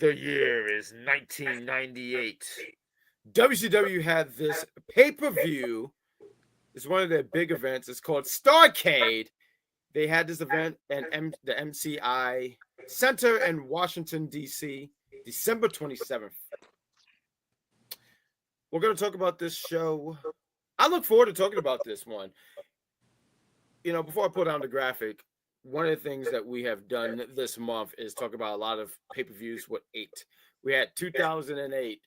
The year is 1998. WCW had this pay-per-view. It's one of their big events. It's called Starrcade. They had this event at the MCI Center in Washington, D.C., December 27th. We're going to talk about this show. I look forward to talking about this one. You know, before I put on the graphic, one of the things that we have done this month is talk about a lot of pay-per-views with 8. We had 2008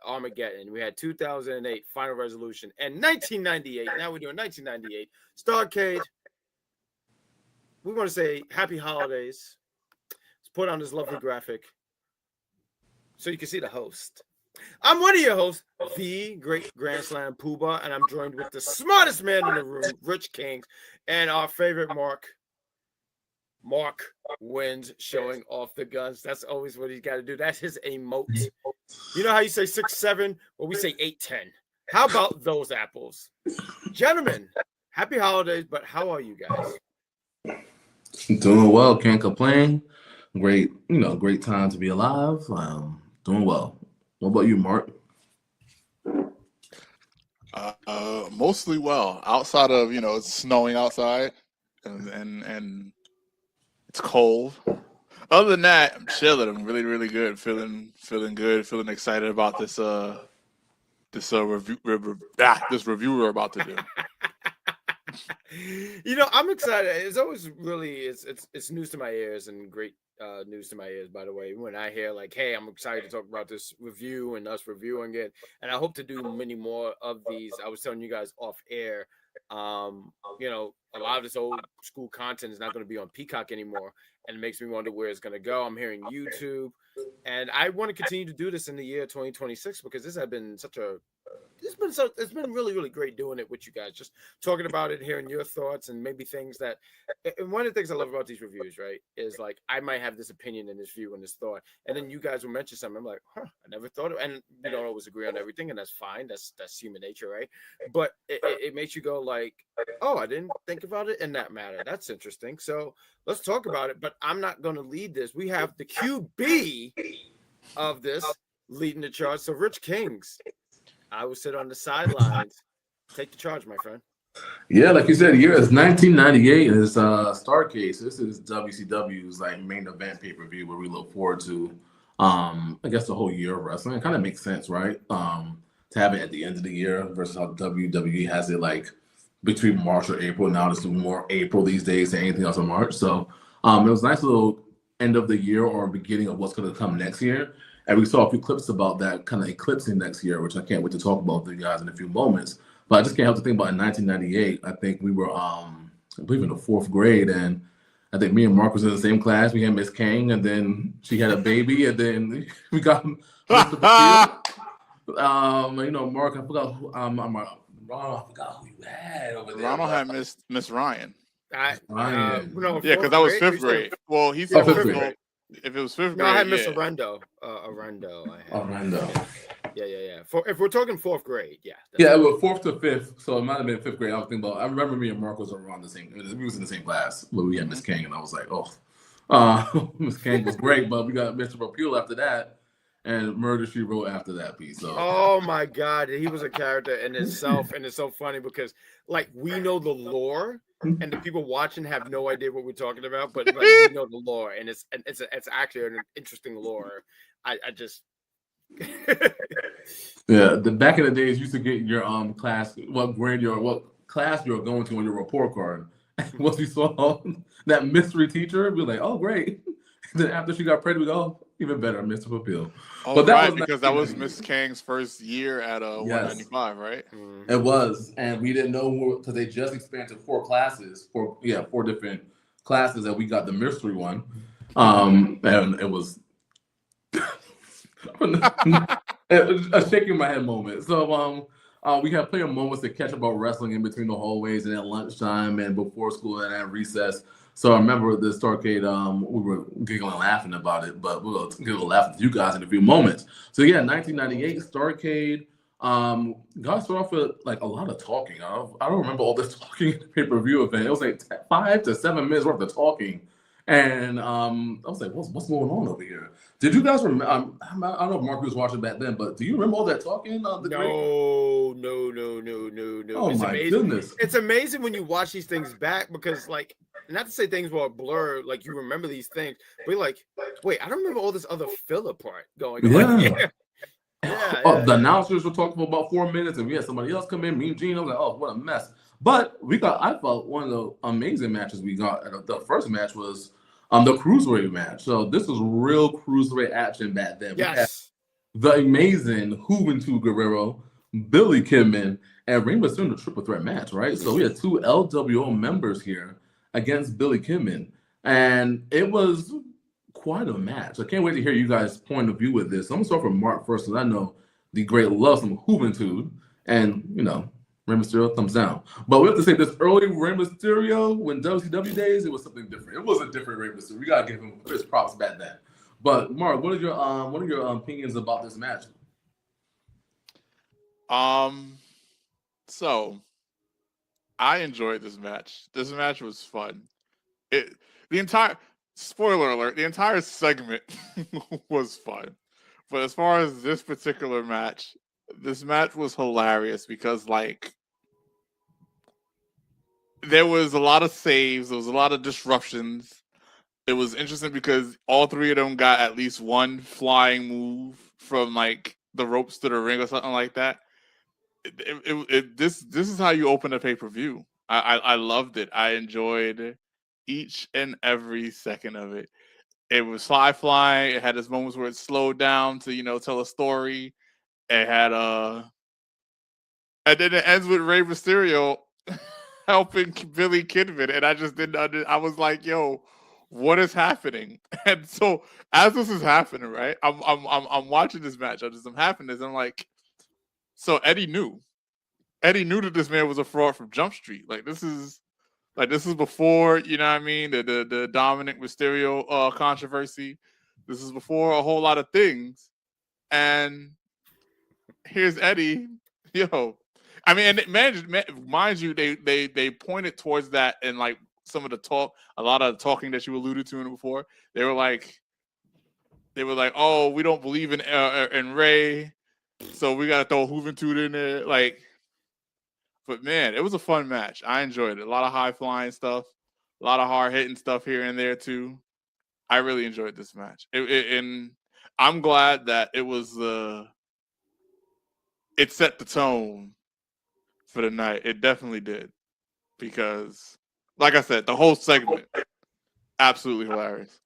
Armageddon. We had 2008 Final Resolution. And 1998, now we're doing 1998 Starrcade. We want to say happy holidays. Let's put on this lovely graphic so you can see the host. I'm one of your hosts, the great Grand Slam Poobah, and I'm joined with the smartest man in the room, Rich Kings, and our favorite Mark wins, showing off the guns. That's always what he's got to do. That's his emote. You know how you say 6'7"? Well, we say 8'10". How about those apples? Gentlemen, happy holidays, but how are you guys? Doing well, can't complain. Great time to be alive. Doing well. What about you, Mark? Mostly well. Outside of, it's snowing outside and it's cold. Other than that, I'm chilling. I'm really, really good. Feeling good. Feeling excited about this review we're about to do. I'm excited. It's always really it's news to my ears and great news to my ears, by the way, when I hear like, hey, I'm excited to talk about this review and us reviewing it, and I hope to do many more of these. I was telling you guys off air, a lot of this old school content is not going to be on Peacock anymore, and it makes me wonder where it's going to go. I'm hearing YouTube, and I want to continue to do this in the year 2026 because this has been it's been really, really great doing it with you guys, just talking about it, hearing your thoughts, and maybe things that. And one of the things I love about these reviews, right, is like I might have this opinion and this view and this thought, and then you guys will mention something. I'm like, I never thought of, and we don't always agree on everything, and that's fine. That's human nature, right? But it makes you go like, oh, I didn't think about it in that matter. That's interesting. So let's talk about it. But I'm not going to lead this. We have the QB of this leading the charge. So Rich Kings. I will sit on the sidelines. Take the charge, my friend. Yeah, like you said, the year is 1998, and it's Starrcade. So this is WCW's main event pay-per-view where we look forward to, I guess, the whole year of wrestling. It kind of makes sense, right? To have it at the end of the year versus how WWE has it between March or April. Now it's more April these days than anything else in March. So it was a nice little end of the year or beginning of what's going to come next year. And we saw a few clips about that kind of eclipsing next year, which I can't wait to talk about with you guys in a few moments. But I just can't help to think about in 1998, I think we were, I believe, in the 4th grade. And I think me and Mark was in the same class. We had Miss Kang, and then she had a baby. And then we got Mr. Mark, I forgot who, I forgot who you had over there. Ronald had Miss Ryan. Ryan. Because that was 5th grade. Well, he said 5th grade. If it was 5th grade, I had Miss Arendo. Arendo. Yeah. If we're talking 4th grade, yeah. Yeah, it was 4th to 5th, so it might have been 5th grade. I was thinking about. I remember me and Mark was around the same. We was in the same class, but we had Miss King, and I was like, Miss King was great, but we got Mr. Rapule after that, and Murder She Wrote after that piece. So. Oh my God, he was a character in itself, and it's so funny because we know the lore. And the people watching have no idea what we're talking about, but we know the lore, and it's actually an interesting lore. I just back in the days, you used to get your class, what class you're going to on your report card. Once we saw that mystery teacher, we were like, oh great. Then after she got pregnant, we go, even better, Mr. Papil. Oh, but that was because that was Miss Kang's first year at 195, right? It was, and we didn't know because they just expanded to 4 classes, 4 different classes, and we got the mystery one, and it was a shaking my head moment. So we had plenty of moments to catch about wrestling in between the hallways and at lunchtime and before school and at recess. So I remember the Starrcade, we were giggling and laughing about it, but we'll giggle and laugh with you guys in a few moments. So yeah, 1998 Starrcade. Got started off with a lot of talking. I don't remember all this talking in the pay-per-view event. It was 5 to 7 minutes worth of talking. And I was like, what's going on over here? Did you guys remember? I don't know if Mark was watching back then, but do you remember all that talking? No. Oh It's my amazing. goodness! It's amazing when you watch these things back because, like, not to say things were a blur, like you remember these things, but you're like, wait, I don't remember all this other filler part going on. Yeah. Yeah. The announcers were talking for about 4 minutes, and we had somebody else come in. Me and Gene, I was like, oh, what a mess. But I felt one of the amazing matches we got. The first match was the cruiserweight match. So this was real cruiserweight action back then. We had Yes. the amazing Juventud Guerrero, Billy Kidman, and Rey Mysterio in the triple threat match, right? So we had 2 LWO members here against Billy Kidman, and it was quite a match. I can't wait to hear you guys' point of view with this. I'm gonna start from Mark first, because I know the great love some Juventud, and Rey Mysterio, thumbs down. But we have to say this early Rey Mysterio, when WCW days, it was something different. It was a different Rey Mysterio. We gotta give him his props back then. But Mark, what are your opinions about this match? So I enjoyed this match. This match was fun. Spoiler alert, the entire segment was fun. But as far as this particular match, this match was hilarious because, like, there was a lot of saves, there was a lot of disruptions. It was interesting because all 3 of them got at least one flying move from, like, the ropes to the ring or something like that. This is how you open a pay-per-view. I loved it. I enjoyed each and every second of it. It was flying. It had its moments where it slowed down to tell a story. It had and then it ends with Rey Mysterio helping Billy Kidman, and I just didn't. I was like, "Yo, what is happening?" And so as this is happening, right, I'm watching this match. I'm having this. I'm like, so Eddie knew that this man was a fraud from Jump Street. This is before, you know what I mean, the Dominic Mysterio controversy. This is before a whole lot of things, and here's Eddie. Yo, I mean, and mind you, they pointed towards that in, like, some of the talk, a lot of the talking that you alluded to in before. They were like, oh, we don't believe in Ray, so we gotta throw Juventud in there, like. But man, it was a fun match. I enjoyed it. A lot of high flying stuff, a lot of hard hitting stuff here and there too. I really enjoyed this match, and I'm glad that it was it set the tone for the night. It definitely did, because, like I said, the whole segment absolutely hilarious.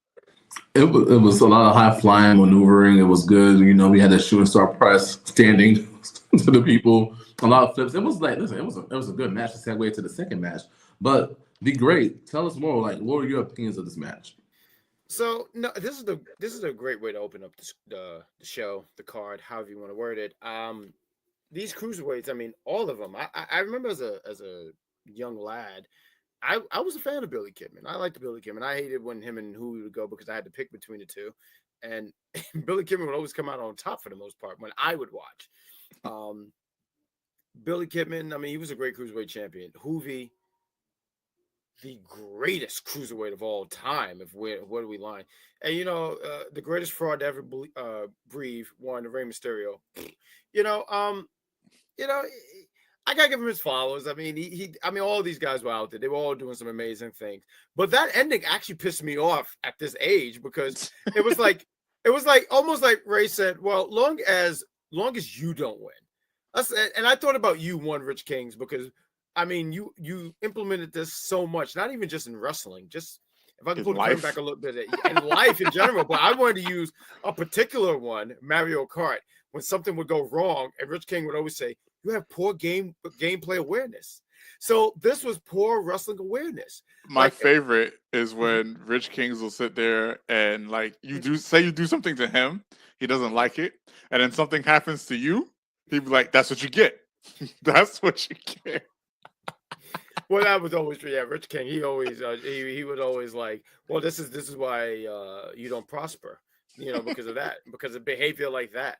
It was a lot of high flying maneuvering. It was good. We had a shooting star press standing to the people. A lot of flips. It was like, listen, it was a good match to segue to the second match. But be great. Tell us more. Like, what are your opinions of this match? So no, this is a great way to open up the show, the card, however you want to word it. These cruiserweights, I mean, all of them. I remember as a young lad, I was a fan of Billy Kidman. I liked Billy Kidman. I hated when him and who would go because I had to pick between the two, and Billy Kidman would always come out on top for the most part when I would watch. Billy Kidman, I mean, he was a great cruiserweight champion. Hoovy, the greatest cruiserweight of all time. Where do we line? And the greatest fraud to ever breathe, one, Rey Mysterio. I gotta give him his flowers. I mean, I mean, all these guys were out there. They were all doing some amazing things. But that ending actually pissed me off at this age, because it was like almost like Ray said, "Well, long as you don't win." And I thought about you, Rich Kings, because I mean, you implemented this so much, not even just in wrestling, just if I could pull the curtain back a little bit, in life in general. But I wanted to use a particular one, Mario Kart, when something would go wrong, and Rich King would always say, "You have poor gameplay awareness." So this was poor wrestling awareness. My favorite is when Rich Kings will sit there and, like, you do something to him, he doesn't like it, and then something happens to you, he'd be like, "That's what you get." That's what you get. Well, that was always Rich King. He always he would always like, well, this is why you don't prosper, because of that, because of behavior like that.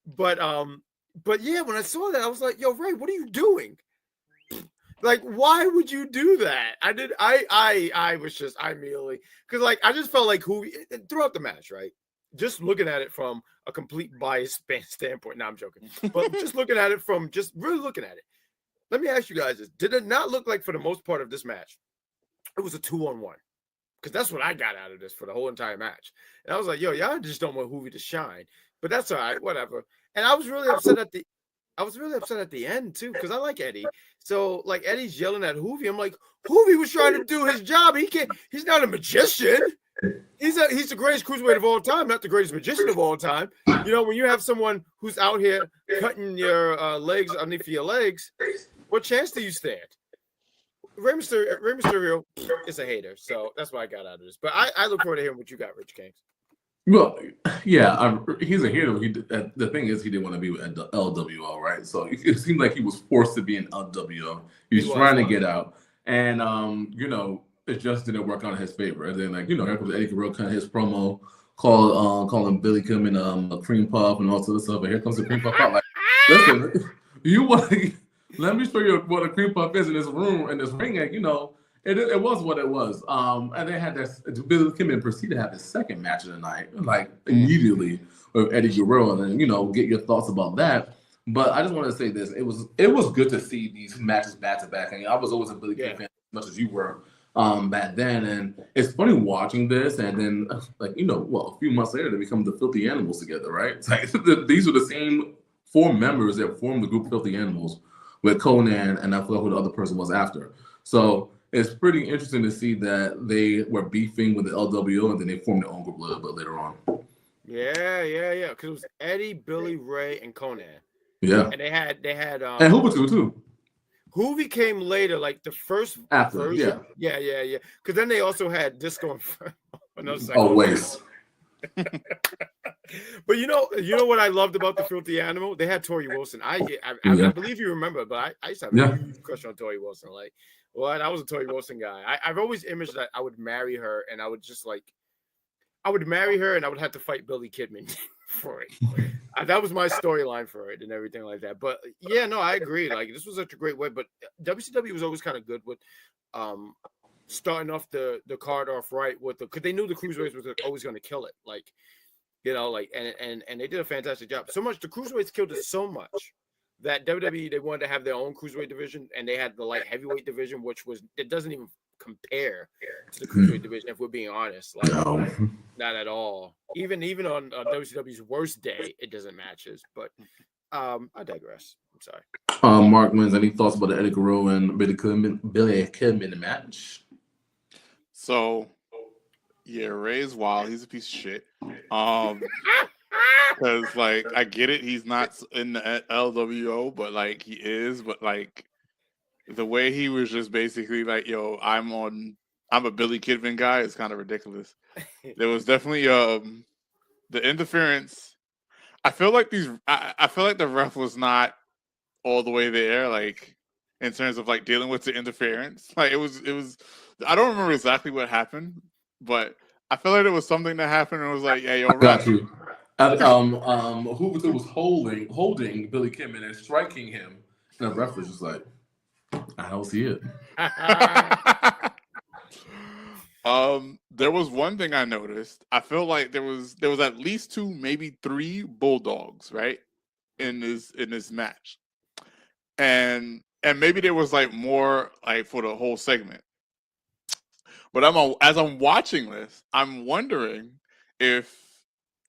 But yeah, when I saw that, I was like, "Yo, Ray, what are you doing?" Like, why would you do that? I immediately, because like I just felt like who throughout the match, right? Just looking at it from a complete biased standpoint. No, I'm joking. But just looking at it from just really looking at it. Let me ask you guys this. Did it not look like for the most part of this match, it was a 2-on-1? Because that's what I got out of this for the whole entire match. And I was like, yo, y'all just don't want Hoovy to shine. But that's all right, whatever. And I was really upset at the end too, because I like Eddie. So like Eddie's yelling at Hoovy. I'm like, Hoovy was trying to do his job. He's not a magician. He's the greatest cruiserweight of all time, not the greatest magician of all time. You know, when you have someone who's out here cutting your legs underneath your legs, what chance do you stand? Rey Mysterio is a hater, so that's what I got out of this. But I look forward to hearing what you got, Rich Kings. Well, yeah, he's a hero. The thing is, he didn't want to be with LWO, right? So it seemed like he was forced to be in LWO. He was trying to get out, and you know, it just didn't work out in his favor. And then, like, you know, here comes Eddie Guerrero, kind of his promo, calling Billy Kidman a cream puff and all sorts of stuff. And here comes the cream puff out. Like, listen, you want to. Let me show you what a cream puff is in this room, in this ring. And, you know, it was what it was. And they had this. Billy Kidman proceeded to have his second match of the night, like immediately with Eddie Guerrero. And then, you know, get your thoughts about that. But I just want to say this: it was good to see these matches back to back. And I was always a Billy Kidman fan, as much as you were back then. And it's funny watching this, and then, like, you know, well, a few months later they become the Filthy Animals together, right? It's like these are the same 4 members that formed the group Filthy Animals, with Conan, and I forgot who the other person was after. So it's pretty interesting to see that they were beefing with the LWO, and then they formed their own group a little bit later on. Yeah. Because it was Eddie, Billy, Ray, and Conan. Yeah. And they had and Hoovy too. Hoovy came later, like the first version. Yeah. Because then they also had Disco Inferno. Always. But you know what I loved about the Filthy Animal? They had Tori Wilson. I believe you remember, but I used to have a huge crush on Tori Wilson. Like, well, I was a Tori Wilson guy. I've always imaged that I would marry her, and I would marry her, and I would have to fight Billy Kidman for it. That was my storyline for it and everything like that. But yeah, no, I agree. Like, this was such a great way. But WCW was always kind of good with starting off the card off right with because they knew the cruiserweights was always going to kill it. Like, you know, like and they did a fantastic job. So much the cruiserweights killed it so much that WWE, they wanted to have their own cruiserweight division, and they had the light heavyweight division, which it doesn't even compare to the cruiserweight division, if we're being honest. Like, no. Not at all. Even on WCW's worst day, it doesn't match us. But I digress. I'm sorry. Mark Wins, any thoughts about the Eddie Guerrero and Billy Kidman match? So, yeah, Ray's wild. He's a piece of shit. Because, like, I get it. He's not in the LWO, but, like, he is. But, like, the way he was just basically like, yo, I'm a Billy Kidman guy is kind of ridiculous. There was definitely the interference. I feel like I feel like the ref was not all the way there, like, in terms of, like, dealing with the interference. Like, it was I don't remember exactly what happened, but I feel like it was something that happened and it was like, yeah, yo, got you. Who was holding Billy Kidman and striking him, and the ref was just like, I don't see it. There was one thing I noticed. I feel like there was at least 2, maybe 3 bulldogs, right, in this match, and maybe there was like more like for the whole segment. But as I'm watching this, I'm wondering if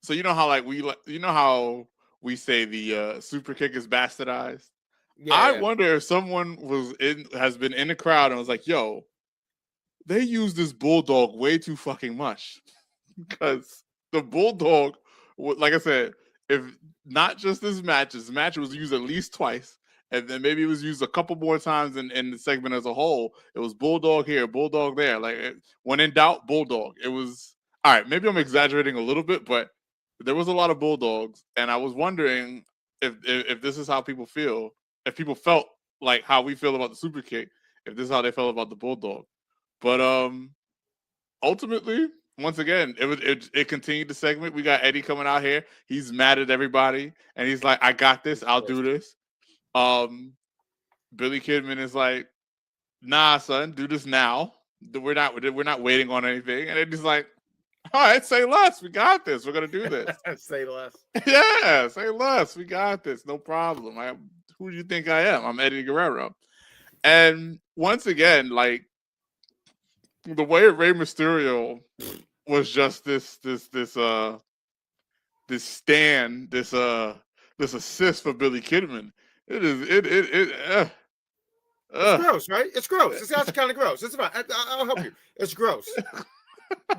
you know how we say the super kick is bastardized. Yeah. I wonder if someone has been in the crowd and was like, yo, they use this bulldog way too fucking much. Because the bulldog, like I said, if not just this match was used at least twice, and then maybe it was used a couple more times in the segment as a whole. It was bulldog here, bulldog there. Like, when in doubt, bulldog. It was, all right, maybe I'm exaggerating a little bit, but there was a lot of bulldogs. And I was wondering if this is how people feel. If people felt like how we feel about the super kick, if this is how they felt about the bulldog. But ultimately, once again, it continued the segment. We got Eddie coming out here. He's mad at everybody, and he's like, I got this. I'll do this. Billy Kidman is like, nah, son, do this now. We're not waiting on anything. And they're just like, all right, say less. We got this. We're gonna do this. Say less. Yeah, say less. We got this. No problem. Who do you think I am? I'm Eddie Guerrero. And once again, like the way Rey Mysterio was just this stand, this assist for Billy Kidman. It's gross, right? It's gross. It's actually kind of gross. It's fine. I'll help you. It's gross.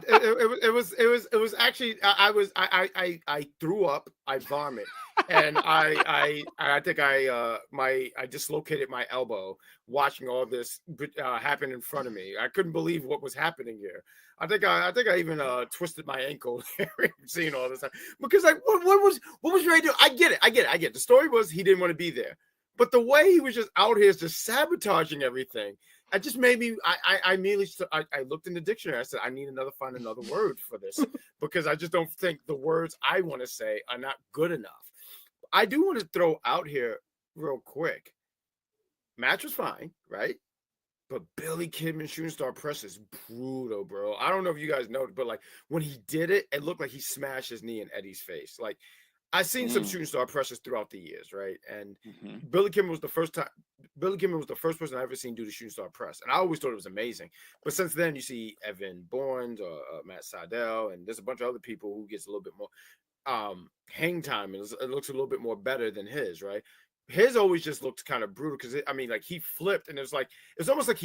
It was actually I threw up. I vomit, and I think I dislocated my elbow watching all this happen in front of me. I couldn't believe what was happening here. I think I even twisted my ankle seeing all this because like what was Ray doing? I get it. The story was he didn't want to be there, but the way he was just out here just sabotaging everything. It just made me. I immediately. I looked in the dictionary. I said, I need find another word for this because I just don't think the words I want to say are not good enough. I do want to throw out here real quick. Match was fine, right? But Billy Kidman shooting star press is brutal, bro. I don't know if you guys know, but like when he did it, it looked like he smashed his knee in Eddie's face. Like I've seen some shooting star presses throughout the years, right? And Billy Kidman was the first person I ever seen do the shooting star press, and I always thought it was amazing. But since then, you see Evan Bourne or Matt Sydal, and there's a bunch of other people who gets a little bit more hang time, and it looks a little bit more better than his, right? His always just looked kind of brutal because like he flipped, and it's almost like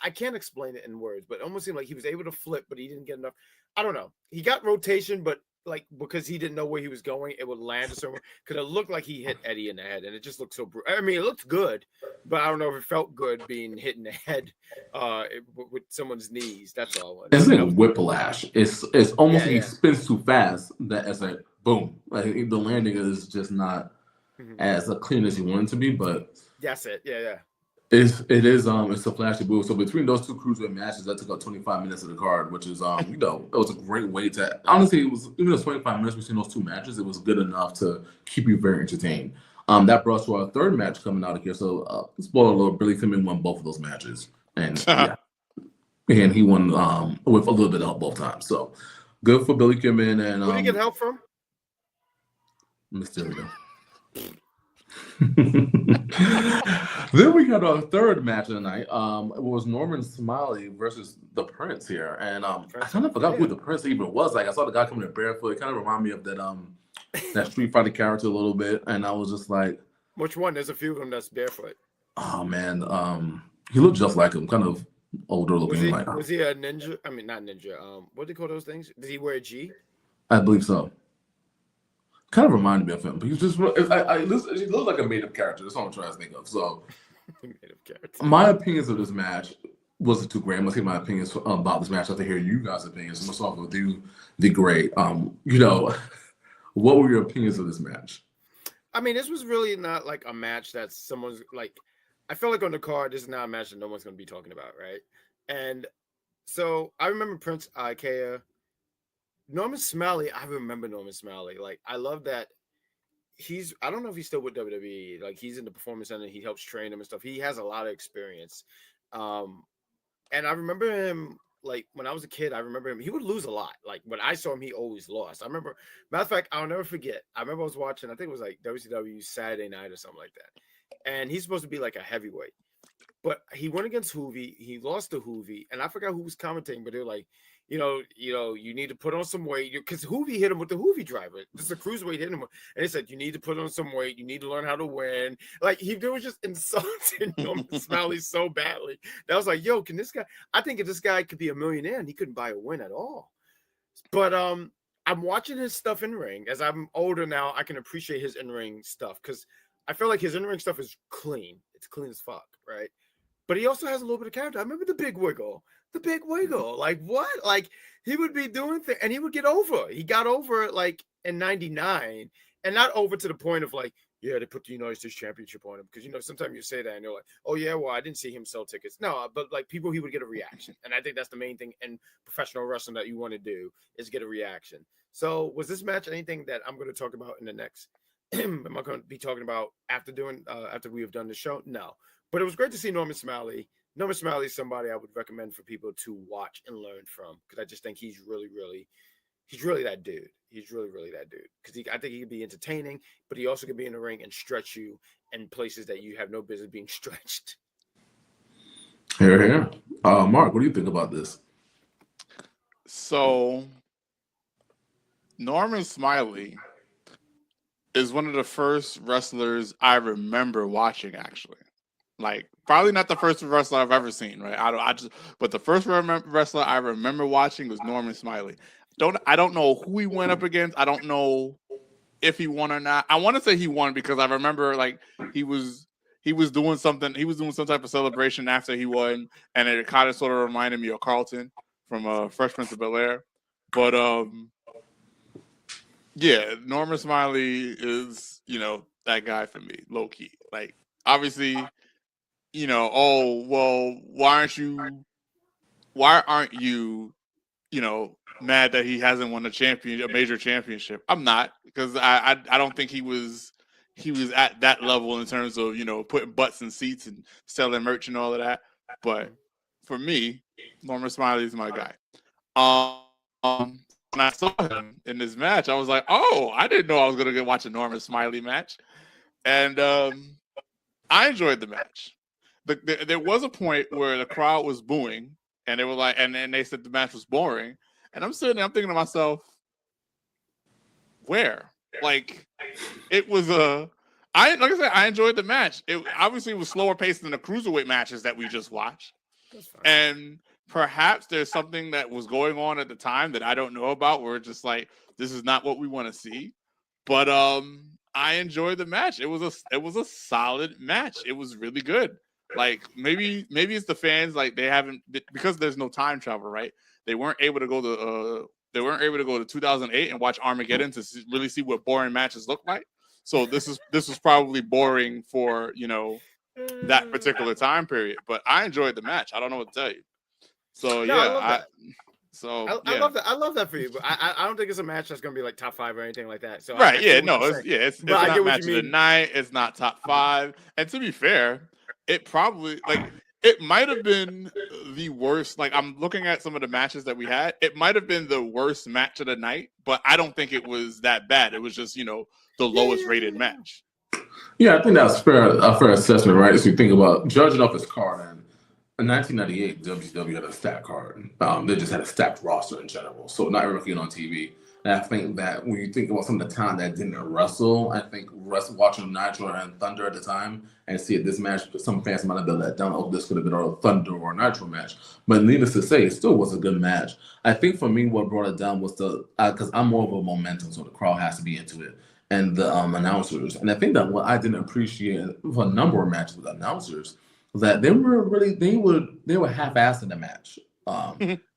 I can't explain it in words, but it almost seemed like he was able to flip, but he didn't get enough. I don't know. He got rotation, but like because he didn't know where he was going, it would land somewhere because it looked like he hit Eddie in the head, and it just looked so brutal. I mean, it looked good, but I don't know if it felt good being hit in the head with someone's knees. That's all. It's like whiplash. It's almost like he spins too fast that it's like boom. Like the landing is just not as clean as you want it to be, but that's it. Yeah. It's a flashy move. So between those two cruiserweight matches, that took up 25 minutes of the card, which is it was a great way to honestly it was even those 25 minutes between those two matches, it was good enough to keep you very entertained. That brought us to our third match coming out of here. So spoiler alert, Billy Kidman won both of those matches. And and he won with a little bit of help both times. So good for Billy Kidman and who did he get help from? Mysterio. Then we got our third match of the night. It was Norman Smiley versus the Prince here, and I kind of forgot who the Prince even was. Like I saw the guy coming in barefoot. It kind of reminded me of that Street Fighter character a little bit, and I was just like, which one? There's a few of them that's barefoot. Oh man, he looked just like him, kind of older looking. Was he a ninja? I mean, not ninja. What do they call those things? Did he wear a G? I believe so. Kind of reminded me of him, but he just he looked like a made-up character. That's all I'm trying to think of. So, made-up character. My opinions of this match wasn't too great. I'm gonna say my opinions about this match after hearing you guys' opinions. I'm gonna start with you, the great. What were your opinions of this match? I mean, this was really not like a match that someone's like. I feel like on the card, this is not a match that no one's gonna be talking about, right? And so I remember Prince Ikea. Norman Smiley, I remember Norman Smiley. Like, I love that I don't know if he's still with WWE. Like, he's in the Performance Center. He helps train them and stuff. He has a lot of experience. And I remember him, like, when I was a kid, I remember him. He would lose a lot. Like, when I saw him, he always lost. I remember, matter of fact, I'll never forget. I remember I was watching, I think it was like WCW Saturday Night or something like that. And he's supposed to be like a heavyweight. But he went against Hoovy. He lost to Hoovy. And I forgot who was commentating, but they were like, you need to put on some weight because Hoovy hit him with the Hoovy driver. This is a cruiserweight hit him, and they said you need to put on some weight. You need to learn how to win. Like they was just insulting Norman Smiley so badly. That I was like, yo, can this guy? I think if this guy could be a millionaire, and he couldn't buy a win at all. But I'm watching his stuff in ring. As I'm older now, I can appreciate his in ring stuff because I feel like his in ring stuff is clean. It's clean as fuck, right? But he also has a little bit of character. I remember the Big Wiggle. Like what? Like he would be doing things and he would get over. He got over like in 99 and not over to the point of like, yeah, they put the United States Championship on him. Because, sometimes you say that and you're like, oh, yeah, well, I didn't see him sell tickets. No, but like he would get a reaction. And I think that's the main thing in professional wrestling that you want to do is get a reaction. So was this match anything that I'm going to talk about in the next? Am I going to be talking about after we have done the show? No. But it was great to see Norman Smiley. Norman Smiley is somebody I would recommend for people to watch and learn from, because I just think he's really that dude. He's really that dude, because I think he could be entertaining, but he also could be in the ring and stretch you in places that you have no business being stretched. Here. Mark, what do you think about this? So, Norman Smiley is one of the first wrestlers I remember watching, actually. Like, probably not the first wrestler I've ever seen, right? But the first wrestler I remember watching was Norman Smiley. I don't know who he went up against. I don't know if he won or not. I want to say he won, because I remember like he was doing something. He was doing some type of celebration after he won, and it kind of sort of reminded me of Carlton from Fresh Prince of Bel-Air. But yeah, Norman Smiley is, that guy for me, low key. Like, obviously, oh well, why aren't you mad that he hasn't won a major championship? I'm not, because I don't think he was at that level in terms of, putting butts in seats and selling merch and all of that. But for me, Norman Smiley is my guy. When I saw him in this match, I was like, oh, I didn't know I was going to watch a Norman Smiley match. And I enjoyed the match. There was a point where the crowd was booing, and they were like, and they said the match was boring. And I'm sitting there, I'm thinking to myself, where? Like, it was like I said, I enjoyed the match. It obviously was slower paced than the cruiserweight matches that we just watched. And perhaps there's something that was going on at the time that I don't know about, where it's just like, this is not what we want to see. But I enjoyed the match. It was a solid match. It was really good. Like, maybe it's the fans, like, they haven't, because there's no time travel, right? They weren't able to go to 2008 and watch Armageddon to really see what boring matches look like. So this was probably boring for, that particular time period. But I enjoyed the match. I don't know what to tell you. So no, yeah, I love that. I love that for you, but I don't think it's a match that's gonna be like top 5 or anything like that. So right, it's not match of the night. It's not top 5. And to be fair, it probably, like, it might have been the worst. Like, I'm looking at some of the matches that we had. It might have been the worst match of the night, but I don't think it was that bad. It was just, the lowest rated match. Yeah, I think that's a fair assessment, right? As you think about judging off his card, and in 1998, WCW had a stacked card. They just had a stacked roster in general, so not everything on TV. And I think that when you think about some of the talent that didn't wrestle, I think watching Nitro and Thunder at the time and see this match, some fans might have been let down. Oh, this could have been a Thunder or a Nitro match. But needless to say, it still was a good match. I think for me, what brought it down was because I'm more of a momentum, so the crowd has to be into it, and the announcers. And I think that what I didn't appreciate for a number of matches with announcers, that they were half-assed in the match.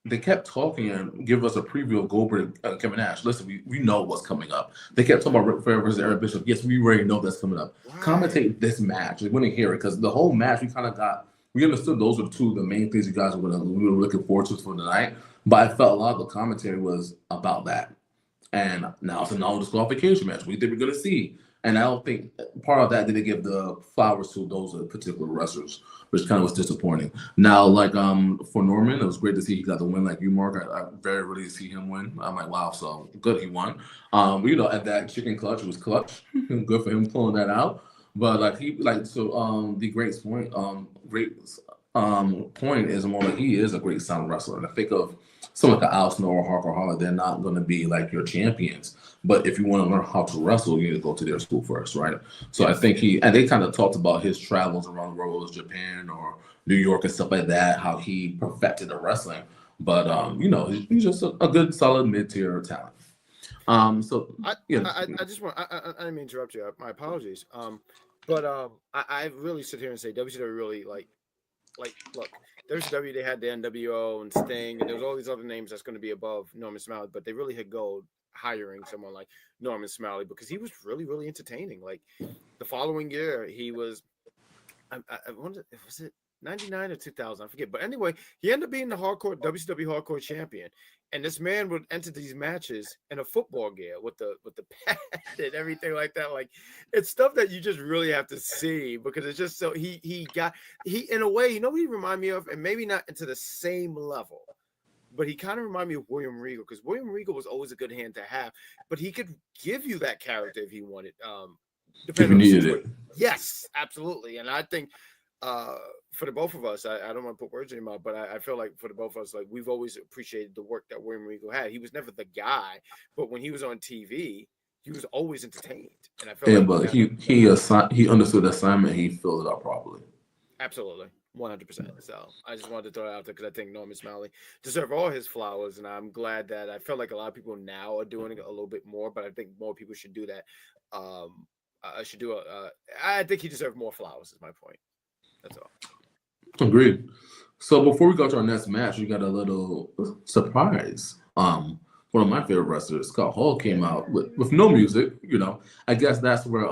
They kept talking and give us a preview of Goldberg and Kevin Nash. Listen, we know what's coming up. They kept talking about Ric Flair versus Eric Bischoff. Yes, we already know that's coming up. Right. Commentate this match. We wouldn't hear it, because the whole match we understood those were two of the main things you guys we were looking forward to for the night. But I felt a lot of the commentary was about that. And now it's a non-disqualification match. We think we're going to see. And I don't think part of that didn't give the flowers to those particular wrestlers, which kind of was disappointing. Now, like for Norman, it was great to see he got the win, like you, Mark. I very rarely see him win. I'm like, wow, so good he won. At that chicken clutch, it was clutch. Good for him pulling that out. But the great point is more like he is a great sound wrestler. And I think of someone like Al Snow or Hardcore Holly, they're not going to be like your champions. But if you want to learn how to wrestle, you need to go to their school first, right? So I think they kind of talked about his travels around the world, Japan or New York and stuff like that, how he perfected the wrestling. But, he's just a good, solid mid-tier talent. I just want, I didn't mean to interrupt you. My apologies. I really sit here and say WCW really look, WCW, they had the NWO and Sting, and there was all these other names that's going to be above Norman Smiley, but they really hit gold hiring someone like Norman Smiley, because he was really, really entertaining. Like, the following year, he was, I wonder, was it 99 or 2000, I forget. But anyway, he ended up being the WCW hardcore champion. And this man would enter these matches in a football gear with the pad and everything like that. Like, it's stuff that you just really have to see, because it's just so he in a way, you know what he remind me of, and maybe not into the same level, but he kind of reminded me of William Regal, because William Regal was always a good hand to have, but he could give you that character if he wanted. If you needed it. Yes, absolutely. And I think for the both of us, I don't want to put words in your mouth, but I feel like for the both of us, like, we've always appreciated the work that William Regal had. He was never the guy, but when he was on TV, he was always entertained. And I feel but he understood the assignment. He filled it out properly. Absolutely. 100%. So I just wanted to throw it out there because I think Norman Smiley deserves all his flowers, and I'm glad that I feel like a lot of people now are doing it a little bit more, but I think more people should do that. I think he deserves more flowers. Is my point. That's all. Agreed. So before we go to our next match, we got a little surprise. One of my favorite wrestlers, Scott Hall, came out with no music. You know, I guess that's where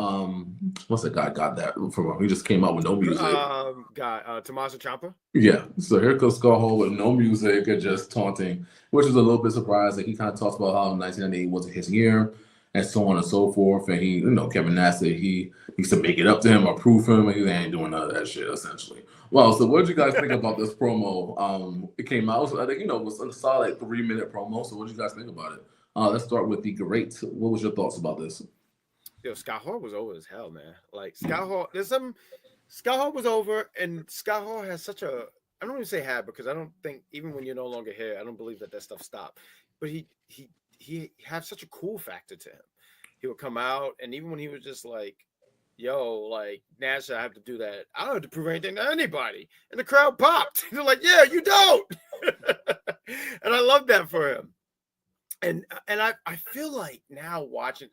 what's that guy got that from? He just came out with no music. Tommaso Ciampa. Yeah. So here comes Scott Hall with no music and just taunting, which is a little bit surprising. He kind of talks about how 1998 wasn't his year, and so on and so forth. And he, Kevin Nash said he needs to make it up to him or prove him, and he ain't doing none of that shit, essentially. Well, so what did you guys think about this promo? It came out, I think, it was a solid 3-minute promo. So what did you guys think about it? Let's start with the great. What was your thoughts about this? Yo, Scott Hall was over as hell, man. Like, Scott Hall, Scott Hall was over, and Scott Hall has such a, I don't even say had, because I don't think, even when you're no longer here, I don't believe that stuff stopped. But he had such a cool factor to him. He would come out, and even when he was just like, yo, like, Nash, I have to do that. I don't have to prove anything to anybody. And the crowd popped. They're like, yeah, you don't. And I love that for him. And I feel like now watching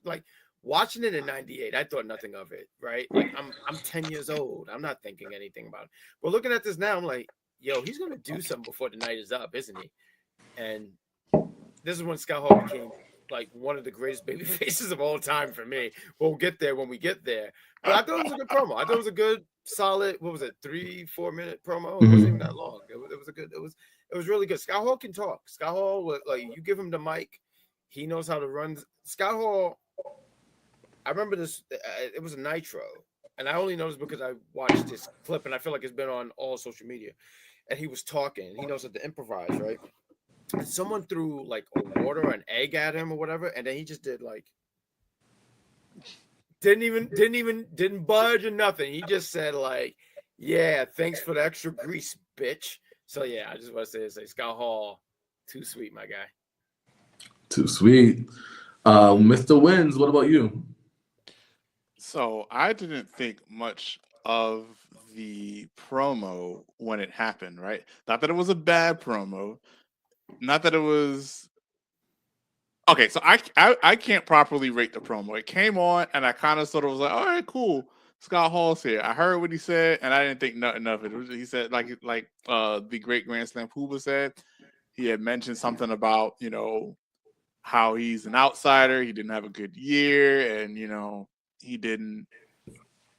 it in 98, I thought nothing of it, right? Like, I'm 10 years old. I'm not thinking anything about it. But looking at this now, I'm like, yo, he's going to do something before the night is up, isn't he? And this is when Scott Hall became like one of the greatest baby faces of all time for me. We'll get there when we get there. But I thought it was a good promo. I thought it was a good, solid, what was it, 3-4 minute promo? It wasn't even that long. It was really good. Scott Hall can talk. Scott Hall, like, you give him the mic, he knows how to run. Scott Hall, I remember this, it was a Nitro, and I only know this because I watched this clip, and I feel like it's been on all social media. And he was talking. He knows how to improvise, right? And someone threw like a water or an egg at him or whatever, and then he just did like didn't budge or nothing. He just said like, yeah, thanks for the extra grease, bitch. So yeah, I just want to say Scott Hall, too sweet, my guy. Too sweet. Mr. Wins, what about you? So I didn't think much of the promo when it happened, right? Not that it was a bad promo. Not that it was okay. So I can't properly rate the promo. It came on, and I kind of sort of was like, all right, cool. Scott Hall's here. I heard what he said, and I didn't think nothing of it. He said like the great Grand Slam Pooba said. He had mentioned something about how he's an outsider. He didn't have a good year, and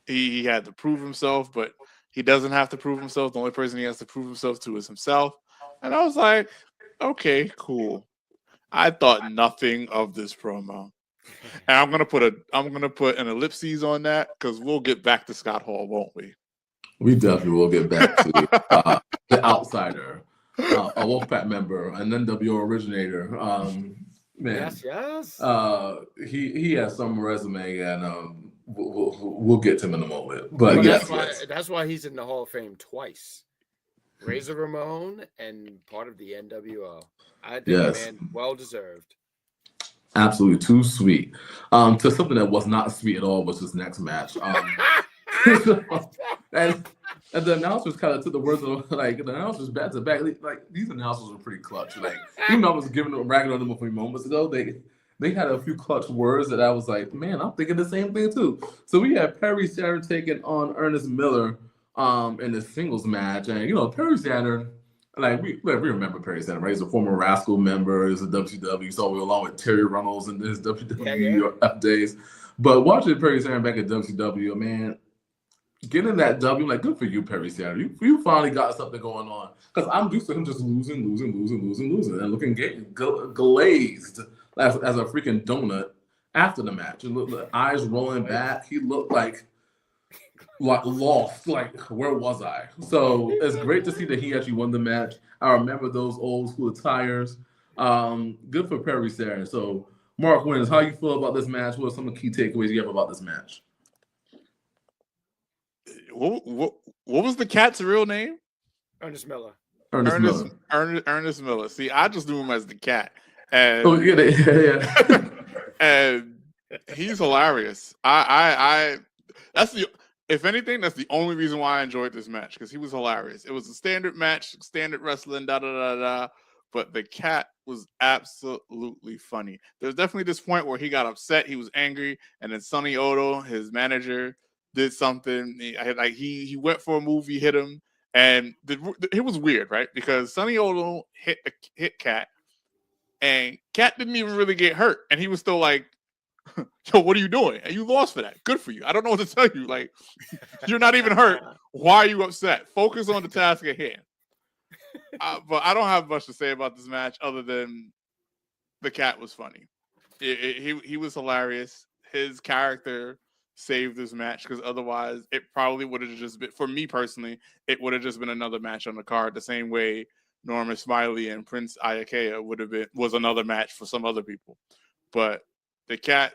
he had to prove himself, but he doesn't have to prove himself. The only person he has to prove himself to is himself. And I was like, okay, cool. I thought nothing of this promo, and I'm gonna put an ellipses on that because we'll get back to Scott Hall, won't we? We definitely will get back to the outsider, a Wolfpack member, an NWO originator. Man, yes. He has some resume, and we'll get to him in a moment. But yes, that's why he's in the Hall of Fame twice. Razor Ramon and part of the NWO. I think, man, well deserved. Absolutely too sweet. To something that was not sweet at all was this next match. And the announcers kind of took the words of the announcers back to back. Like, these announcers were pretty clutch. Like, even though I was ragging on them a few moments ago, they had a few clutch words that I was like, man, I'm thinking the same thing too. So we had Perry Saturn taking on Ernest Miller in the singles match, and Perry Saturn, like we remember Perry Saturn, right? He's a former Rascal member. He's a WCW, so we along with Terry Runnels in his WWE days. But watching Perry Saturn back at WCW, man, getting that W, like, good for you, Perry Saturn. You finally got something going on. Because I'm used to him just losing, and looking glazed as a freaking donut after the match. And look, the eyes rolling back. He looked like lost. Like, where was I? So it's great to see that he actually won the match. I remember those old school attires. Good for Perry Saturn. So, Mark Wins, how you feel about this match? What are some of the key takeaways you have about this match? What was the cat's real name? Ernest Miller. Ernest Miller. See, I just knew him as the cat. And, yeah. And he's hilarious. If anything, that's the only reason why I enjoyed this match, because he was hilarious. It was a standard match, standard wrestling, but the cat was absolutely funny. There's definitely this point where he got upset, he was angry, and then Sonny Odo, his manager, did something. He went for a move, he hit him, and it was weird, right? Because Sonny Odo hit Cat, and Cat didn't even really get hurt, and he was still like, "Yo, what are you doing? And you lost for that. Good for you. I don't know what to tell you. Like, you're not even hurt. Why are you upset? Focus on the task at hand." But I don't have much to say about this match other than the cat was funny. He was hilarious. His character saved this match, because otherwise it probably would have just been, for me personally, it would have just been another match on the card, the same way Norman Smiley and Prince Iaukea was another match for some other people. But the cat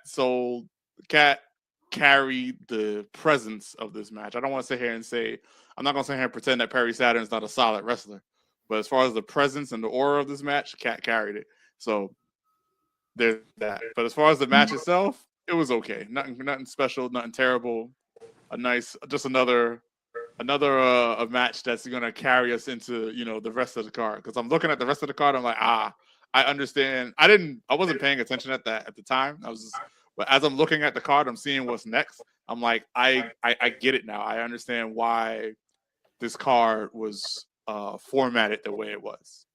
carried the presence of this match. I don't want to sit here and say, I'm not going to sit here and pretend that Perry Saturn's not a solid wrestler. But as far as the presence and the aura of this match, Cat carried it. So there's that. But as far as the match itself, it was okay. Nothing special, nothing terrible. Just another a match that's going to carry us into, the rest of the card. Because I'm looking at the rest of the card, I'm like, I understand. I wasn't paying attention at the time. But as I'm looking at the card, I'm seeing what's next. I'm like, I get it now. I understand why this card was formatted the way it was.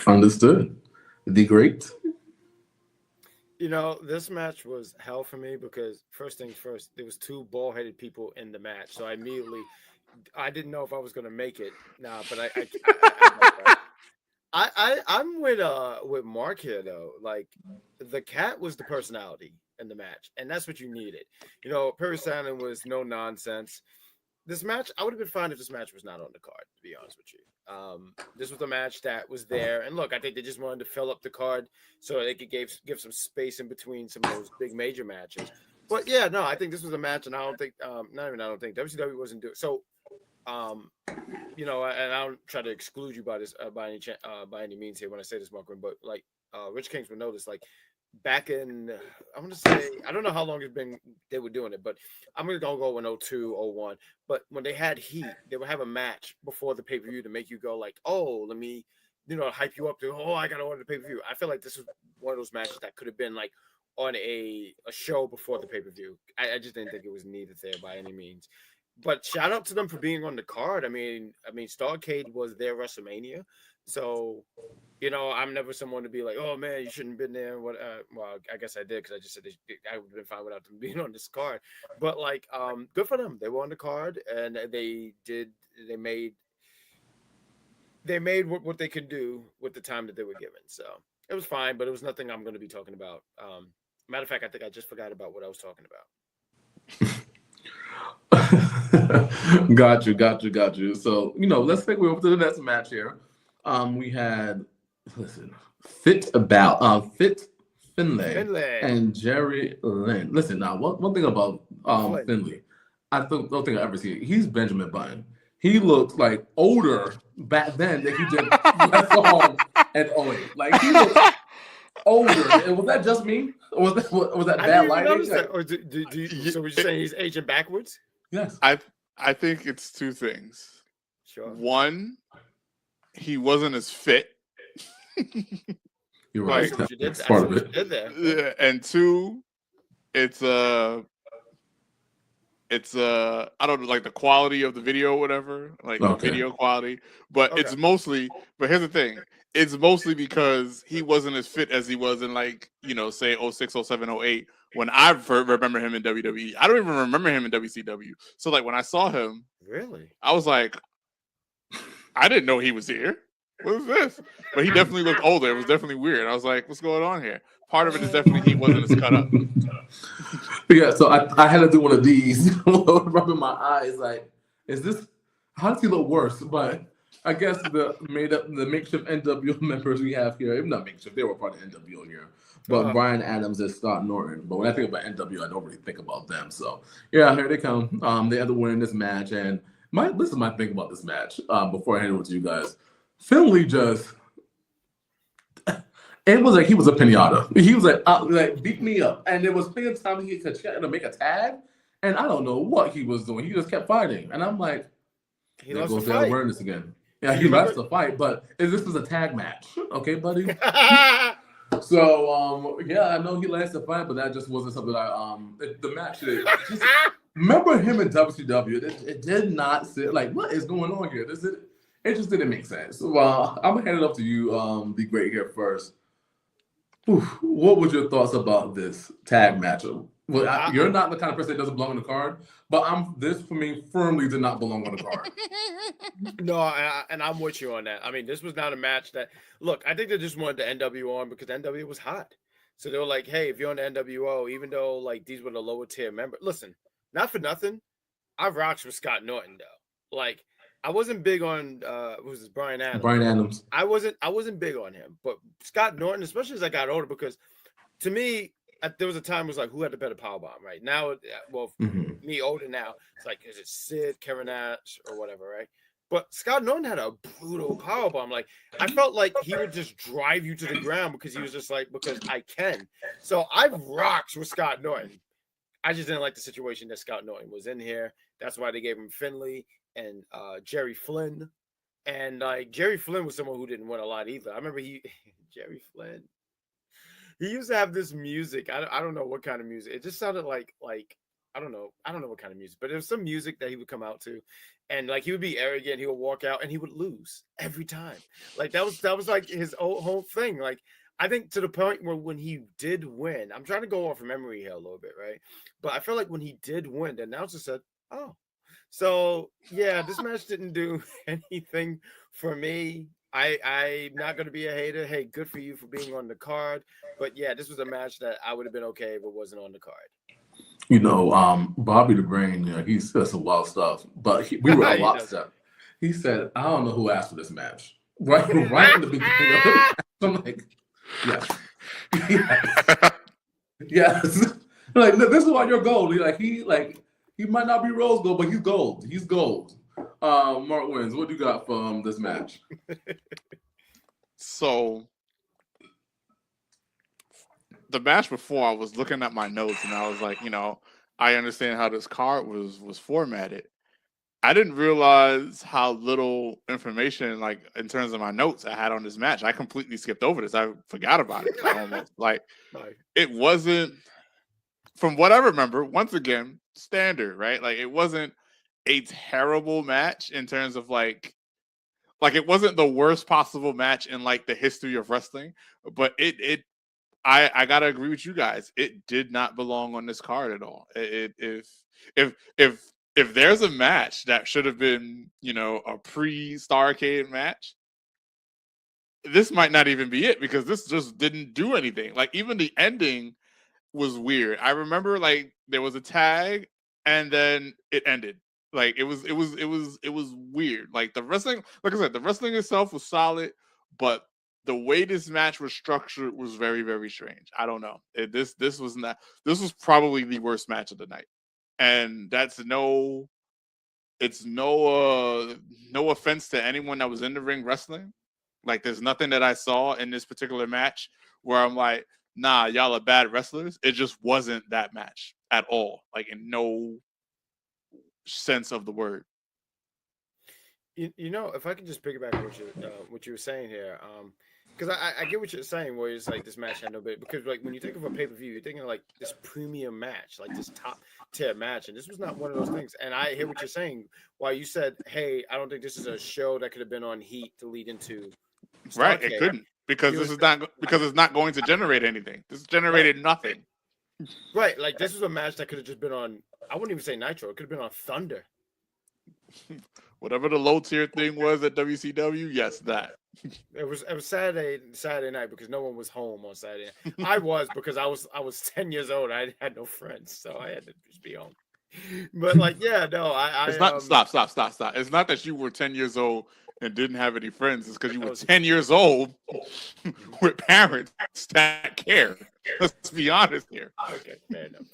Understood. The great. This match was hell for me because first things first, there was two bald-headed people in the match, so I didn't know if I was going to make it. Nah, but I'm with Mark here though. Like, the cat was the personality in the match, and that's what you needed. Perry Saturn was no nonsense. This match, I would have been fine if this match was not on the card, to be honest with you. This was a match that was there, and look, I think they just wanted to fill up the card so they could give some space in between some of those big major matches. But yeah, no, I think this was a match, and I don't think WCW wasn't doing so. And I don't try to exclude you by this by any means here when I say this, Mark, but like Rich Kingsman noticed, like back in, I want to say, I don't know how long it's been they were doing it, but I'm going to go in 02, 01. But when they had heat, they would have a match before the pay-per-view to make you go like, oh, let me, hype you up to, oh, I got to order the pay-per-view. I feel like this was one of those matches that could have been like on a show before the pay-per-view. I just didn't think it was needed there by any means. But shout out to them for being on the card. I mean, Starrcade was their WrestleMania. So, I'm never someone to be like, oh man, you shouldn't have been there. Well, I guess I did, because I just said I would have been fine without them being on this card. But like, good for them. They were on the card, and they made what they could do with the time that they were given. So it was fine, but it was nothing I'm going to be talking about. Matter of fact, I think I just forgot about what I was talking about. Got you. So, let's take we over to the next match here. We had, Fit Finlay and Jerry Lynn. Listen, now, one thing about Finlay, I don't think I ever see it. He's Benjamin Button. He looked like older back then than he did WrestleHome and 08. Like, he looked older. And was that just me? Or was that bad lighting? That. Or so we're saying he's aging backwards? Yes. I think it's two things. Sure. One, he wasn't as fit. You're right. That's part of it. Yeah, and two, it's I don't know, like the quality of the video or whatever, like the video quality. But it's mostly. But here's the thing: it's mostly because he wasn't as fit as he was in, like, say 06, 07, 08, when I remember him in WWE. I don't even remember him in WCW. So like when I saw him, Really, I was like, I didn't know he was here. What is this? But he definitely looked older. It was definitely weird. I was like, what's going on here? Part of it is definitely he wasn't as cut up. Yeah, so I had to do one of these, rubbing my eyes, like, is this? How does he look worse? But I guess the makeshift NWO members we have here, even not makeshift, they were part of NWO here. But Brian Adams and Scott Norton. But when I think about NWO, I don't really think about them. So yeah, here they come. They had to win this match, and this is my thing about this match. Before I hand it over to you guys, Finley just. It was like he was a pinata. He was like beat me up, and there was plenty of time he could try to make a tag, and I don't know what he was doing. He just kept fighting, and I'm like, he there lost goes the the fight. awareness again. Yeah, he lost the fight, but this is a tag match, okay, buddy? So yeah, I know he lost the fight, but that just wasn't something the match. Just, remember him in WCW? It did not sit like what is going on here. It just didn't make sense. Well, I'm gonna hand it up to you. Be great here first. What was your thoughts about this tag match? Well, you're not the kind of person that doesn't belong on the card, but this for me firmly did not belong on the card. No, and I'm with you on that. I mean, this was not a match that. Look, I think they just wanted the NWO on because NWO was hot, so they were like, "Hey, if you're on the NWO, even though like these were the lower tier members, listen, not for nothing, I rocked with Scott Norton though. Like, I wasn't big on was this Brian Adams? Brian Adams. I wasn't big on him, but Scott Norton, especially as I got older, because to me, there was a time it was like, who had the better powerbomb, right? Now, well, me older now, it's like, is it Sid, Kevin Nash, or whatever, right? But Scott Norton had a brutal powerbomb. Like, I felt like he would just drive you to the ground because he was just like, because I can. So I've rocked with Scott Norton. I just didn't like the situation that Scott Norton was in here. That's why they gave him Finley and Jerry Flynn. And like Jerry Flynn was someone who didn't win a lot either. I remember Jerry Flynn. He used to have this music. I don't know what kind of music. It just sounded like I don't know what kind of music, but it was some music that he would come out to, and like he would be arrogant. He would walk out and he would lose every time. Like that was like his whole thing. Like I think to the point where when he did win, I'm trying to go off memory here a little bit, right? But I feel like when he did win, the announcer said, "Oh." So yeah, this match didn't do anything for me. I'm not gonna be a hater. Hey, good for you for being on the card. But yeah, this was a match that I would have been okay if it wasn't on the card. You know, Bobby the Brain, he said some wild stuff, but we were a lockstep. He said, "I don't know who asked for this match." Right in the beginning of it. I'm like, yes, yes. Like, look, this is why you're gold. He might not be rose gold, but he's gold. He's gold. Mark Wins, what do you got from this match? So the match before, I was looking at my notes and I was like, I understand how this card was formatted. I didn't realize how little information, like in terms of my notes, I had on this match. I completely skipped over this. I forgot about it. Almost it wasn't, from what I remember, once again, standard, right? Like it wasn't a terrible match in terms of like it wasn't the worst possible match in like the history of wrestling, but I gotta agree with you guys. It did not belong on this card at all. If there's a match that should have been, a pre-Starrcade match, this might not even be it because this just didn't do anything. Like even the ending was weird. I remember like there was a tag and then it ended. Like it was weird. Like the wrestling, like I said, the wrestling itself was solid, but the way this match was structured was very, very strange. I don't know. This was probably the worst match of the night. And that's no offense to anyone that was in the ring wrestling. Like there's nothing that I saw in this particular match where I'm like, nah, y'all are bad wrestlers. It just wasn't that match at all. Like in no sense of the word. If I could just piggyback on what you were saying here, because I get what you're saying, where it's like this match had no bit, because like when you think of a pay-per-view, you're thinking of like this premium match, like this top tier match, and this was not one of those things. And I hear what you're saying. Why you said, hey, I don't think this is a show that could have been on Heat to lead into Starrcade. Right, it couldn't because it's not going to generate anything. This generated nothing. Right, like this was a match that could have just been on. I wouldn't even say Nitro. It could have been on Thunder. Whatever the low tier thing was at WCW, yes, that. It was Saturday night because no one was home on Saturday night. I was because I was 10 years old. I had no friends, so I had to just be home. But like, yeah, no, It's not stop. It's not that you were 10 years old and didn't have any friends. It's because you were 10 years old with parents that care. Let's be honest here. Okay, fair enough.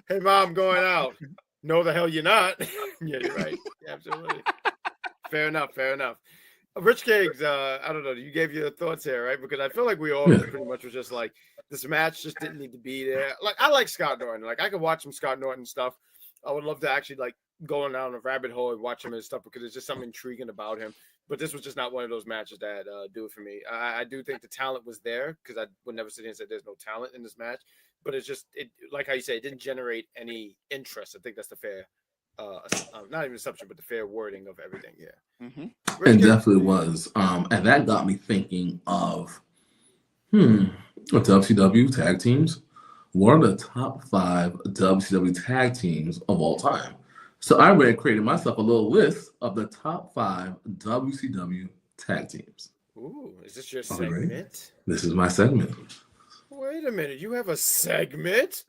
Hey, mom, going out. No, the hell you're not. Yeah, you're right. Yeah, absolutely. Fair enough. Rich Cakes, I don't know. You gave your thoughts here, right? Because I feel like we all pretty much was just like, this match just didn't need to be there. Like, I like Scott Norton. Like, I could watch some Scott Norton stuff. I would love to actually like go down a rabbit hole and watch him and stuff because there's just something intriguing about him. But this was just not one of those matches that do it for me. I do think the talent was there because I would never sit here and say there's no talent in this match. But it's just, like how you say, it didn't generate any interest. I think that's the fair, not even assumption, but the fair wording of everything. Yeah, it definitely was. And that got me thinking of, WCW tag teams. What are the top 5 WCW tag teams of all time? So I created myself a little list of the top 5 WCW tag teams. Ooh, is this your segment? Right. This is my segment. Wait a minute, you have a segment?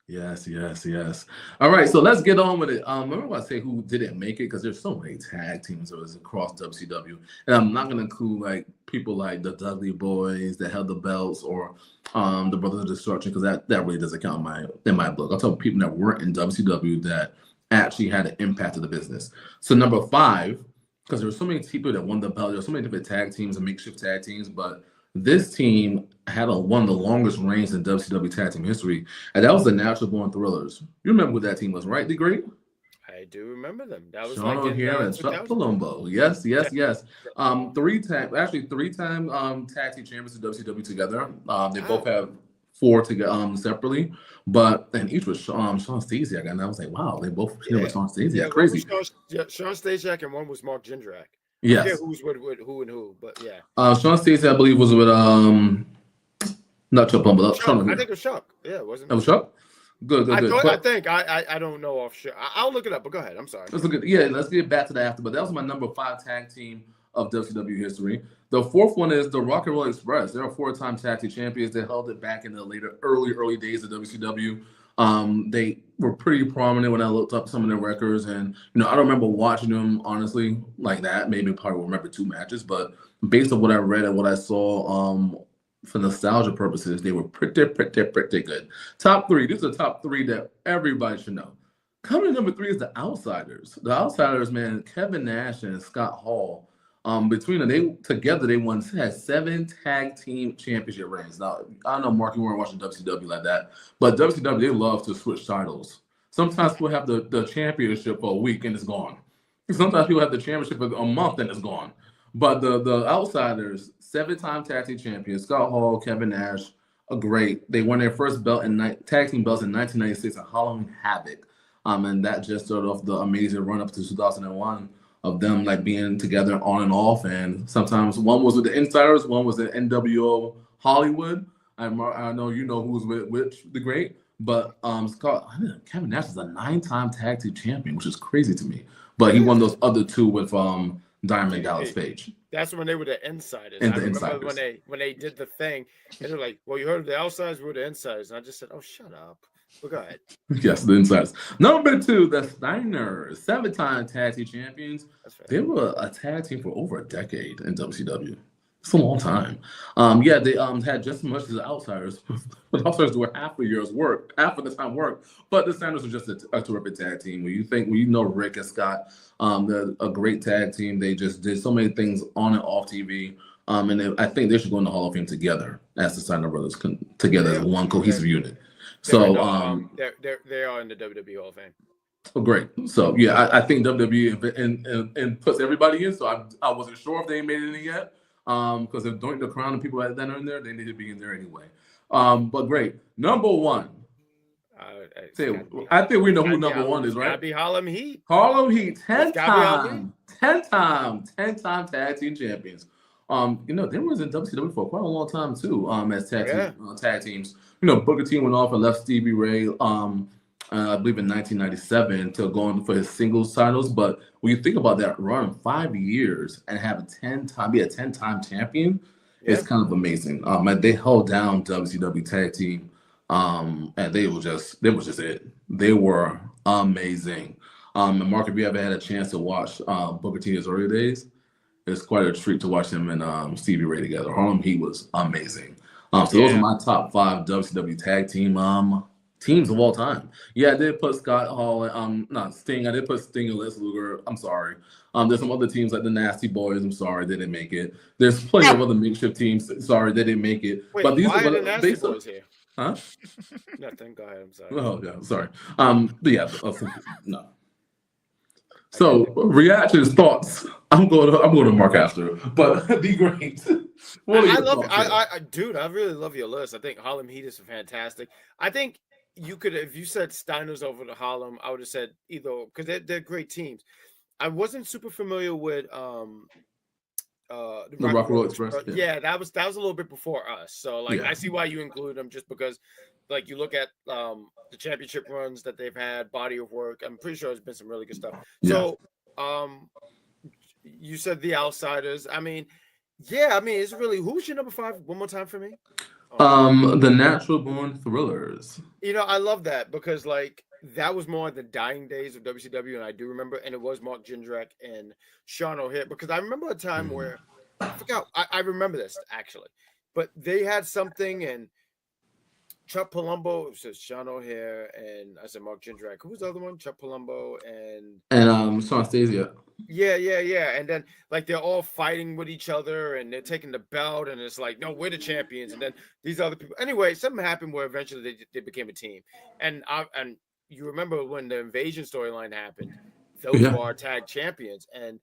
Yes. All right, so let's get on with it. Remember I say who didn't make it because there's so many tag teams that was across WCW, and I'm not gonna include like people like the Dudley Boys that held the belts or the Brothers of Destruction because that really doesn't count in my book. I'll tell people that weren't in WCW that actually had an impact to the business. So number 5, because there were so many people that won the belt, there were so many different tag teams and makeshift tag teams, but this team had one of the longest reigns in WCW tag team history, and that was the Natural Born Thrillers. You remember what that team was, right, DeGreat? I do remember them. That was Sean O'Haire and Chuck Palumbo. Yes. 3-time tag team champions of WCW together. They both have 4 together separately, and each was Sean Stasiak, and I was like, wow, they both with Sean Stasiak. Yeah, crazy. Sean Stasiak, and one was Mark Jindrak. Yes. Yeah, who's with who and who, but yeah. Sean Stasiak, I believe, was with not Chuck Palumbo. I think it was Chuck. Yeah, wasn't it? It was Chuck? Good. I don't know off sure. I'll look it up, but go ahead. I'm sorry. Let's look at let's get back to that after. But that was my number 5 tag team of WCW history. The 4th one is the Rock and Roll Express. They're a 4-time tag team champions. They held it back in the early days of WCW. They were pretty prominent when I looked up some of their records, and I don't remember watching them honestly like that. Maybe probably remember 2 matches, but based on what I read and what I saw, for nostalgia purposes, they were pretty good. Top 3. These are the top 3 that everybody should know. Coming in number 3 is the Outsiders. The Outsiders, man, Kevin Nash and Scott Hall. Between them, they had 7 tag team championship reigns. Now, I don't know, Mark, you weren't watching WCW like that, but WCW, they love to switch titles. Sometimes people have the championship for a week and it's gone. Sometimes people have the championship for a month and it's gone. But the Outsiders, 7-time tag team champions, Scott Hall, Kevin Nash, are great. They won their first belt tag team belts in 1996 at Halloween Havoc. And that just started off the amazing run up to 2001 of them like being together on and off. And sometimes one was with the Insiders, one was at NWO Hollywood. I know you know who's with which, the great. But Kevin Nash is a 9-time tag team champion, which is crazy to me. But he won those other 2 with Diamond Dallas Page. That's when they were the Insiders. And I remember when they did the thing, and they're like, "Well, you heard of the Outsiders? We were the Insiders." And I just said, "Oh, shut up." Well, go ahead. Yes, the Insiders. Number 2, the Steiners, 7-time tag team champions. Right. They were a tag team for over a decade in WCW. It's a long time. They had just as much as the Outsiders. The Outsiders were half of the time work. But the Steiners were just a terrific tag team. When you know Rick and Scott, they're a great tag team. They just did so many things on and off TV. I think they should go in the Hall of Fame together as the Steiner brothers together as one cohesive unit. They are in the WWE Hall of Fame. Oh, great. So I think WWE and puts everybody in. So I wasn't sure if they made it in yet. Because if the Crown and people like that are in there, they need to be in there anyway. But great. Number 1. I think we know who number 1 is, right? Gotta be Harlem Heat. Harlem Heat, 10-time tag team champions. they was in WCW for quite a long time too. As tag teams. Booker T went off and left Stevie Ray. I believe in 1997 to go on for his singles titles. But when you think about that run, 5 years and have be a 10-time champion, it's kind of amazing. And they held down WCW tag team, and they was just it. They were amazing. And Mark, if you ever had a chance to watch Booker T in his early days, it's quite a treat to watch him and Stevie Ray together. Harlem Heat was amazing. Those are my top 5 WCW tag team teams of all time. Yeah, I did put Scott Hall, not Sting. I did put Sting and Les Luger. I'm sorry. There's some other teams like the Nasty Boys. I'm sorry, they didn't make it. There's plenty of other makeshift teams. Sorry, they didn't make it. Wait, but these why are the Nasty Boys here? Huh? Nothing. Go ahead. I'm sorry. Oh yeah, sorry. But yeah, no. So reactions, thoughts. I'm going to Mark after, but be great. I love it. Dude, I really love your list. I think Harlem Heat is fantastic. I think you could, if you said Steiner's over to Harlem, I would have said either, because they're great teams. I wasn't super familiar with the Rock and Roll Express. Yeah, that was a little bit before us. So I see why you include them, just because you look at the championship runs that they've had, body of work. I'm pretty sure there's been some really good stuff. So you said the Outsiders. It's really, who's your number 5? One more time for me. The Natural Born Thrillers. I love that because that was more the dying days of WCW, and I do remember, and it was Mark Jindrak and Sean O'Hare, because I remember a time where I forgot. I remember this actually, but they had something, and Chuck Palumbo, it says Sean O'Hare, and I said Mark Jindrak. Who was the other one? Chuck Palumbo and Sean Stasia. Yeah. And then they're all fighting with each other, and they're taking the belt, and it's like, no, we're the champions. And then these other people. Anyway, something happened where eventually they became a team. And you remember when the Invasion storyline happened, those were our tag champions. And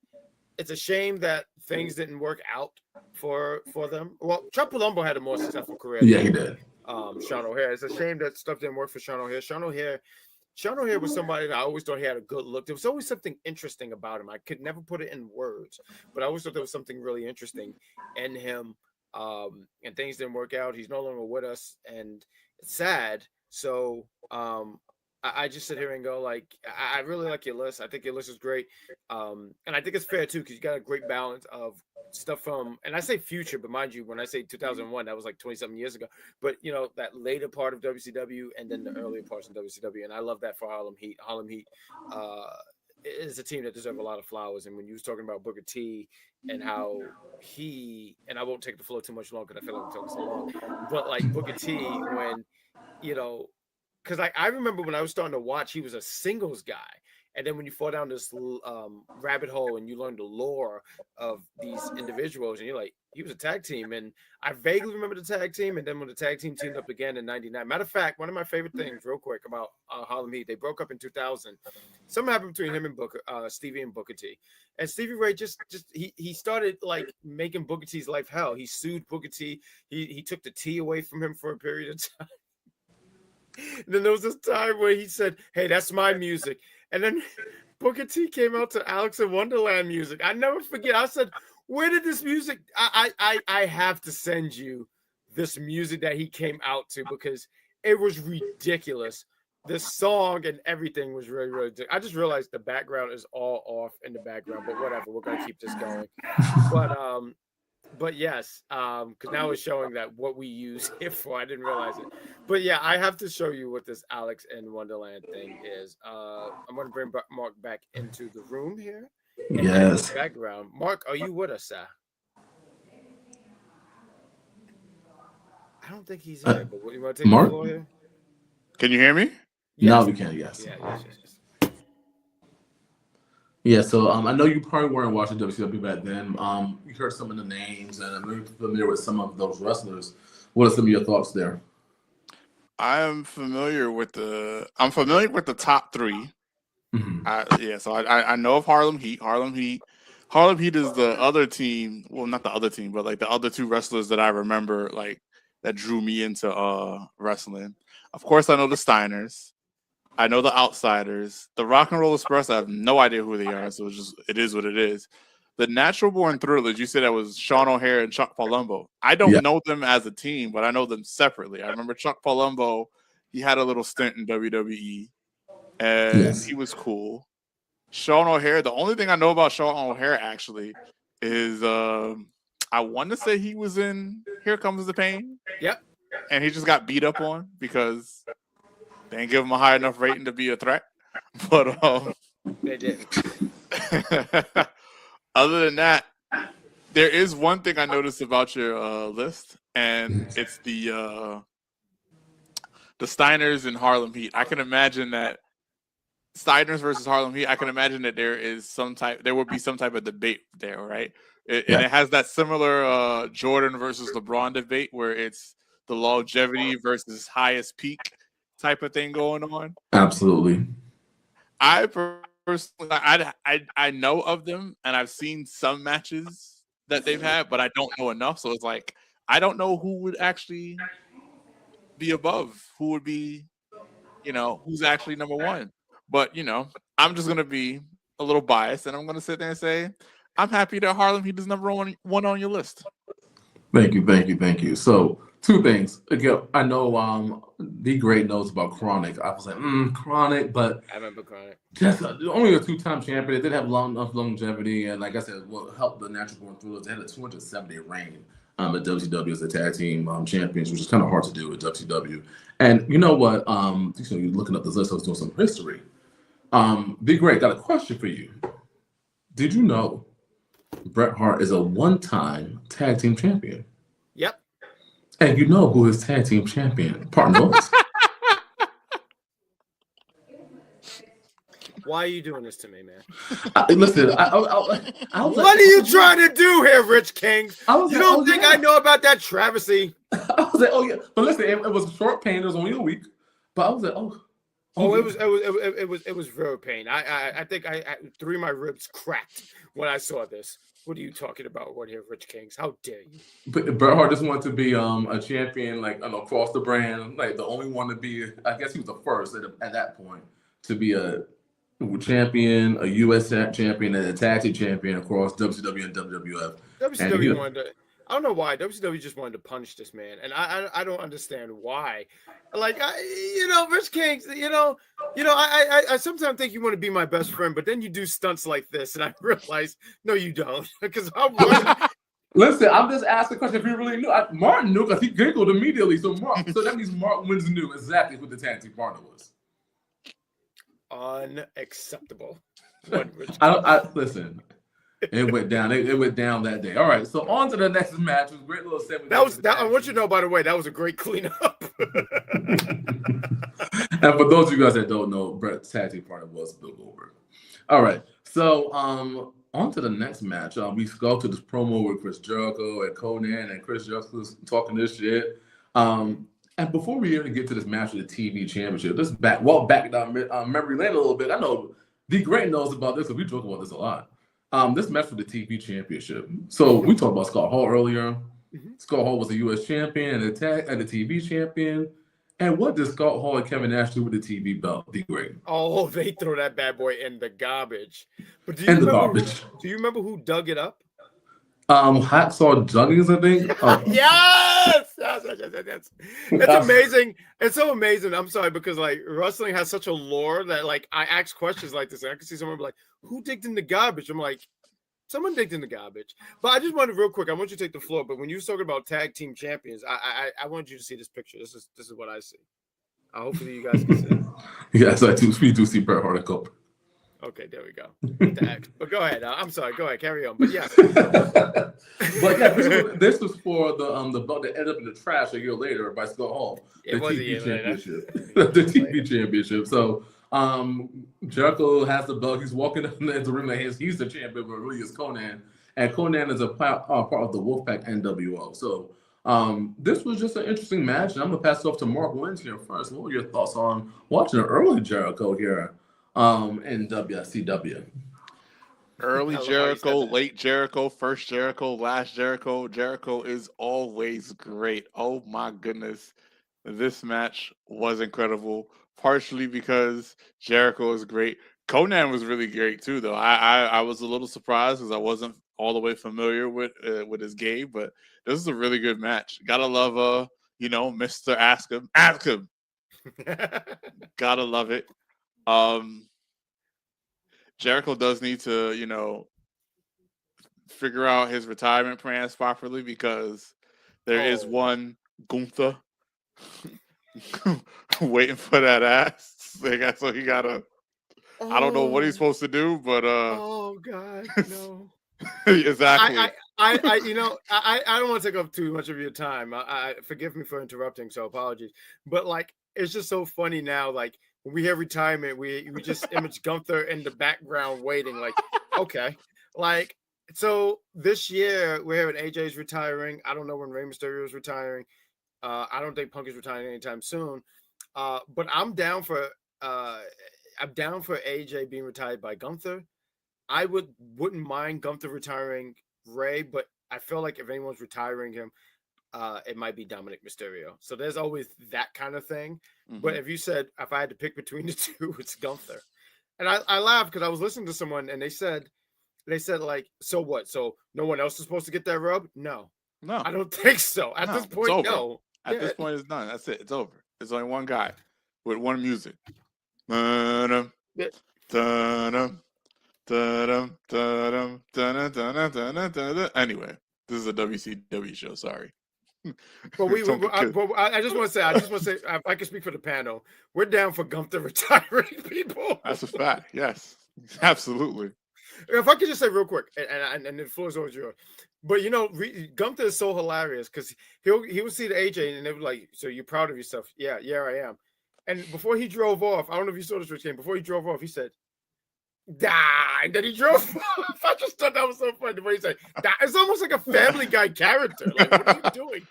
it's a shame that things didn't work out for them. Well, Chuck Palumbo had a more successful career. Yeah, he did. Sean O'Hare. It's a shame that stuff didn't work for Sean O'Hare. Sean O'Hare was somebody that I always thought he had a good look. There was always something interesting about him. I could never put it in words, but I always thought there was something really interesting in him. And things didn't work out. He's no longer with us, and it's sad. So I just sit here and go, I really like your list. I think your list is great. And I think it's fair too, because you got a great balance of stuff from, and I say future, but mind you, when I say 2001, that was 20-something years ago. But that later part of WCW, and then the earlier parts of WCW, and I love that for Harlem Heat. Harlem Heat is a team that deserves a lot of flowers. And when you was talking about Booker T and how and I won't take the floor too much longer because I feel like I'm talking so long, but Booker T, when because I remember when I was starting to watch, he was a singles guy. And then when you fall down this rabbit hole and you learn the lore of these individuals, and you're like, he was a tag team. And I vaguely remember the tag team. And then when the tag team teamed up again in 99, matter of fact, one of my favorite things real quick about Harlem Heat, they broke up in 2000. Something happened between him and Stevie and Booker T. And Stevie Ray he started making Booker T's life hell. He sued Booker T. He took the T away from him for a period of time. And then there was this time where he said, hey, that's my music. And then Booker T came out to Alex in Wonderland music. I never forget. I said, where did this music? I have to send you this music that he came out to, because it was ridiculous. The song and everything was really, really good. I just realized the background is all off in the background, but whatever. We're going to keep this going. But yes, because now it's showing that what we use it for. I didn't realize it. But yeah, I have to show you what this Alex in Wonderland thing is. I'm going to bring Mark back into the room here. Yes. Background. Mark, are you with us, sir? I don't think he's here, but what, you want to take Mark? the floor here? Can you hear me? Yes. No, we can. Yes. Yes. Yeah, so I know you probably weren't watching WCW back then. You heard some of the names, and I'm very familiar with some of those wrestlers. What are some of your thoughts there? I'm familiar with the top 3. Mm-hmm. So I know of Harlem Heat. Harlem Heat is the other team. Well, not the other team, but the other 2 wrestlers that I remember that drew me into wrestling. Of course, I know the Steiners. I know the Outsiders. The Rock and Roll Express, I have no idea who they are, so it is what it is. the Natural Born Thrillers, you said that was Sean O'Hare and Chuck Palumbo. I don't know them as a team, but I know them separately. I remember Chuck Palumbo, he had a little stint in WWE, and he was cool. Sean O'Hare, the only thing I know about Sean O'Hare actually is I want to say he was in Here Comes the Pain. Yep. And he just got beat up on because they didn't give him a high enough rating to be a threat. But they didn't. Other than that, there is one thing I noticed about your list, and it's the Steiners and Harlem Heat. I can imagine that Steiners versus Harlem Heat. I can imagine that there would be some type of debate there, right? And it has that similar Jordan versus LeBron debate where it's the longevity versus highest peak type of thing going on. Absolutely. I personally, I know of them, and I've seen some matches that they've had, but I don't know enough. So it's like I don't know who would actually be above, who would be, who's actually number one. But I'm just gonna be a little biased, and I'm gonna sit there and say I'm happy that Harlem Heat is number one on your list. Thank you. So 2 things. Again, I know D Great knows about Chronic. I was like, Chronic, but I remember Chronic. Just only a 2-time champion. They did have enough longevity, and like I said, what helped the Natural Born Thrillers. They had a 270 reign at WCW as a tag team champions, which is kind of hard to do at WCW. And you know what? You're looking up this list. I was doing some history. D Great, got a question for you. Did you know Bret Hart is a 1-time tag team champion? Yep. And you know who his tag team champion partner was? Why are you doing this to me, man? Listen, I what are you trying to do here, Rich King? You don't think I know about that travesty? I was like, oh yeah, but listen, it was short pain. It was only a week, but I was like, it was very pain. I think I 3 of my ribs cracked when I saw this. What are you talking about? What here, Rich Kings? How dare you? But Bret Hart just wanted to be a champion, like across the brand, like the only one to be. I guess he was the first at that point to be a champion, a U.S. champion, and a tag team champion across WCW and WWF. WCW wanted to. I don't know why WCW just wanted to punish this man, and I don't understand why. Like Rich King, I sometimes think you want to be my best friend, but then you do stunts like this, and I realize no, you don't, because Listen, I'm just asking a question if you really knew. Martin knew because he giggled immediately. So that means Martin Wins knew exactly who the tag team partner was. Unacceptable. Listen. It went down. It went down that day. All right, so on to the next match. It was a great little segment. I want you to know, by the way, that was a great cleanup. And for those of you guys that don't know, Bret's tag team partner was Bill Goldberg. All right, so on to the next match. We go to this promo with Chris Jericho and Conan, and Chris Jericho's talking this shit. And before we even get to this match of the TV championship, let's back down memory lane a little bit. I know D Great knows about this, so we talk about this a lot. This match for the TV championship. So we talked about Scott Hall earlier. Mm-hmm. Scott Hall was a U.S. champion and a TV champion. And what did Scott Hall and Kevin Nash do with the TV belt? D Great. Oh, they throw that bad boy in the garbage. But do you remember who dug it up? Hacksaw Juggins, I think. Yes! It's amazing. It's so amazing. I'm sorry, because like wrestling has such a lore that like I ask questions like this, and I can see someone be like, "Who digged in the garbage?" I'm like, someone digged in the garbage. But I just wanted real quick. I want you to take the floor. But when you were talking about tag team champions, I want you to see this picture. This is what I see. Hopefully you guys can see it. Yes, I do. We do see Bret Hart and Goldberg. Okay, there we go. But go ahead. I'm sorry. Go ahead. Carry on. But yeah. But yeah, this was for the belt that ended up in the trash a year later by Scott Hall. The TV championship. The TV championship. So Jericho has the belt. He's walking into the ring like he's the champion, but really is Conan. And Conan is a part of the Wolfpack NWO. So this was just an interesting match. And I'm gonna pass it off to Mark Wins here first. What were your thoughts on watching an early Jericho here? In WCW. Early Jericho, late Jericho, first Jericho, last Jericho. Jericho is always great. Oh my goodness. This match was incredible, partially because Jericho is great. Conan was really great too, though. I was a little surprised because I wasn't all the way familiar with his game, but this is a really good match. Gotta love Mr. Ask Him. Gotta love it. Jericho does need to, figure out his retirement plans properly, because there is one Gunther waiting for that ass. So he gotta. I don't know what he's supposed to do, but oh God, no. Exactly. I don't want to take up too much of your time. I forgive me for interrupting, so apologies. But like, it's just so funny now. Like when we hear retirement, we just image Gunther in the background waiting. Like, okay, like so this year we're having AJ's retiring. I don't know when Rey Mysterio is retiring. I don't think Punk is retiring anytime soon. But I'm down for AJ being retired by Gunther. I wouldn't mind Gunther retiring Rey, but I feel like if anyone's retiring him, it might be Dominic Mysterio. So there's always that kind of thing. Mm-hmm. But if you said if I had to pick between the two, it's Gunther. And I laughed because I was listening to someone and they said like, so what? So no one else is supposed to get that rub? No, I don't think so. At this point, no. At this point, it's done. That's it. It's over. There's only one guy with one music. Anyway, this is a WCW show. Sorry. But I just want to say, if I can speak for the panel, we're down for Gunther retiring people. That's a fact. Yes, absolutely. If I could just say real quick, and the floor is always yours. But Gunther is so hilarious because he would see the AJ and they were like, "So you're proud of yourself?" Yeah, I am. And before he drove off, I don't know if you saw this Rich game. Before he drove off, he said, "Die," and then he drove off. I just thought that was so funny. The way he said, "Die." It's almost like a Family Guy character. Like, what are you doing?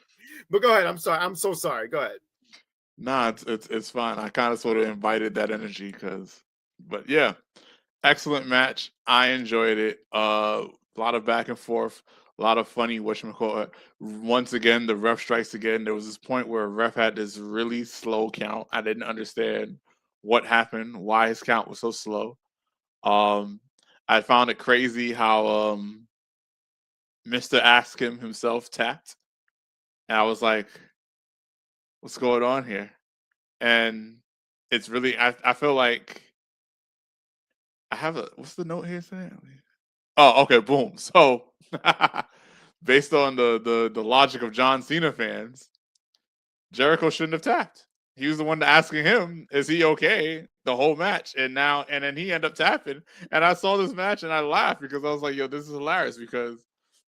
But go ahead. I'm sorry. I'm so sorry. Go ahead. Nah, it's fine. I kind of sort of invited that energy but yeah, excellent match. I enjoyed it. A lot of back and forth. A lot of funny whatchamacallit. Once again, the ref strikes again. There was this point where a ref had this really slow count. I didn't understand what happened, why his count was so slow. I found it crazy how Mr. Ask Him himself tapped. And I was like, what's going on here? And it's really, I feel like I have what's the note here saying? Oh, okay, boom. So based on the logic of John Cena fans, Jericho shouldn't have tapped. He was the one asking him, is he okay? The whole match. And then he ended up tapping. And I saw this match and I laughed because I was like, yo, this is hilarious because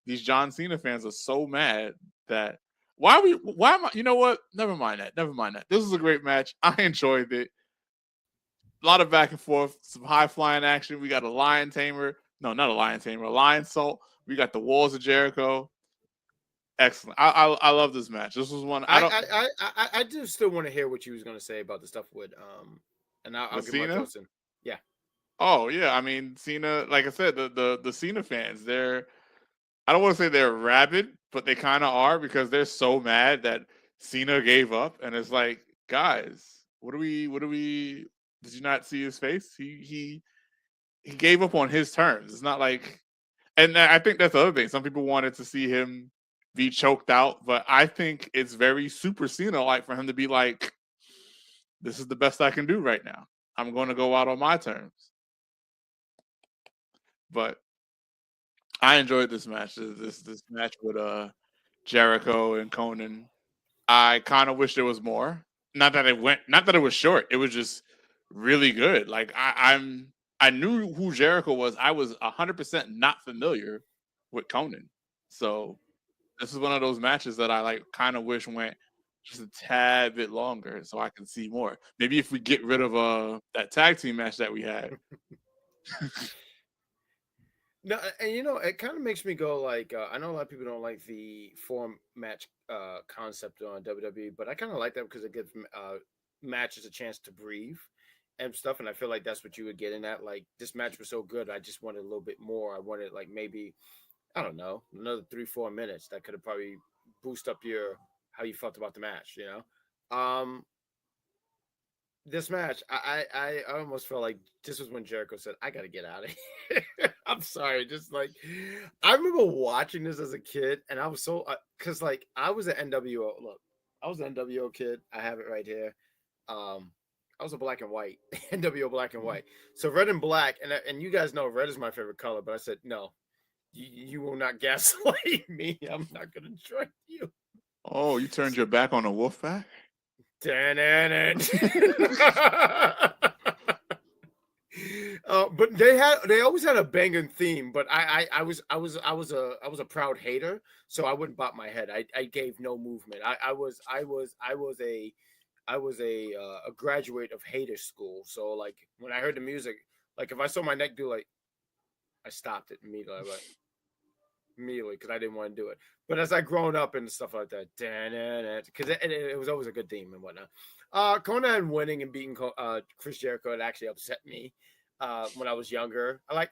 these John Cena fans are so mad that why am I, you know what? Never mind that. This was a great match. I enjoyed it. A lot of back and forth, some high flying action. We got a lion tamer. No, not a lion tamer, a lion salt. We got the walls of Jericho. Excellent. I love this match. This was one. I do still want to hear what you was going to say about the stuff with and I'll give my thoughts in. Yeah. Oh yeah, I mean Cena. Like I said, the Cena fans. I don't want to say they're rabid, but they kind of are because they're so mad that Cena gave up, and it's like, guys, what do we? Did you not see his face? He gave up on his terms. It's not like, and I think that's the other thing. Some people wanted to see him be choked out, but I think it's very super Cena-like for him to be like, this is the best I can do right now. I'm going to go out on my terms. But I enjoyed this match. This match with Jericho and Conan. I kind of wish there was more. Not that it was short. It was just really good. Like I knew who Jericho was. I was 100% not familiar with Conan. So this is one of those matches that I like kind of wish went just a tad bit longer so I can see more. Maybe if we get rid of that tag team match that we had. No, and it kind of makes me go like, I know a lot of people don't like the four match concept on WWE, but I kind of like that because it gives matches a chance to breathe and stuff. And I feel like that's what you would get in that. Like, this match was so good, I just wanted a little bit more. I wanted like maybe, I don't know, another 3-4 minutes that could have probably boost up how you felt about the match, this match, I almost felt like this was when Jericho said, "I got to get out of here." I'm sorry, just like I remember watching this as a kid, and I was so because like I was an NWO. Look, I was an NWO kid. I have it right here. Um, I was a black and white NWO black and white. So red and black, and you guys know red is my favorite color. But I said no, you will not gaslight me. I'm not gonna join you. Oh, you turned your back on the Wolfpack? But they always had a banging theme. But I was a proud hater, so I wouldn't bop my head. I gave no movement. I was a graduate of hater school. So like when I heard the music, like if I saw my neck do like, I stopped it immediately. Immediately because I didn't want to do it. But as I grown up and stuff like that, because it was always a good theme and whatnot. Conan winning and beating Chris Jericho, it actually upset me when I was younger. Like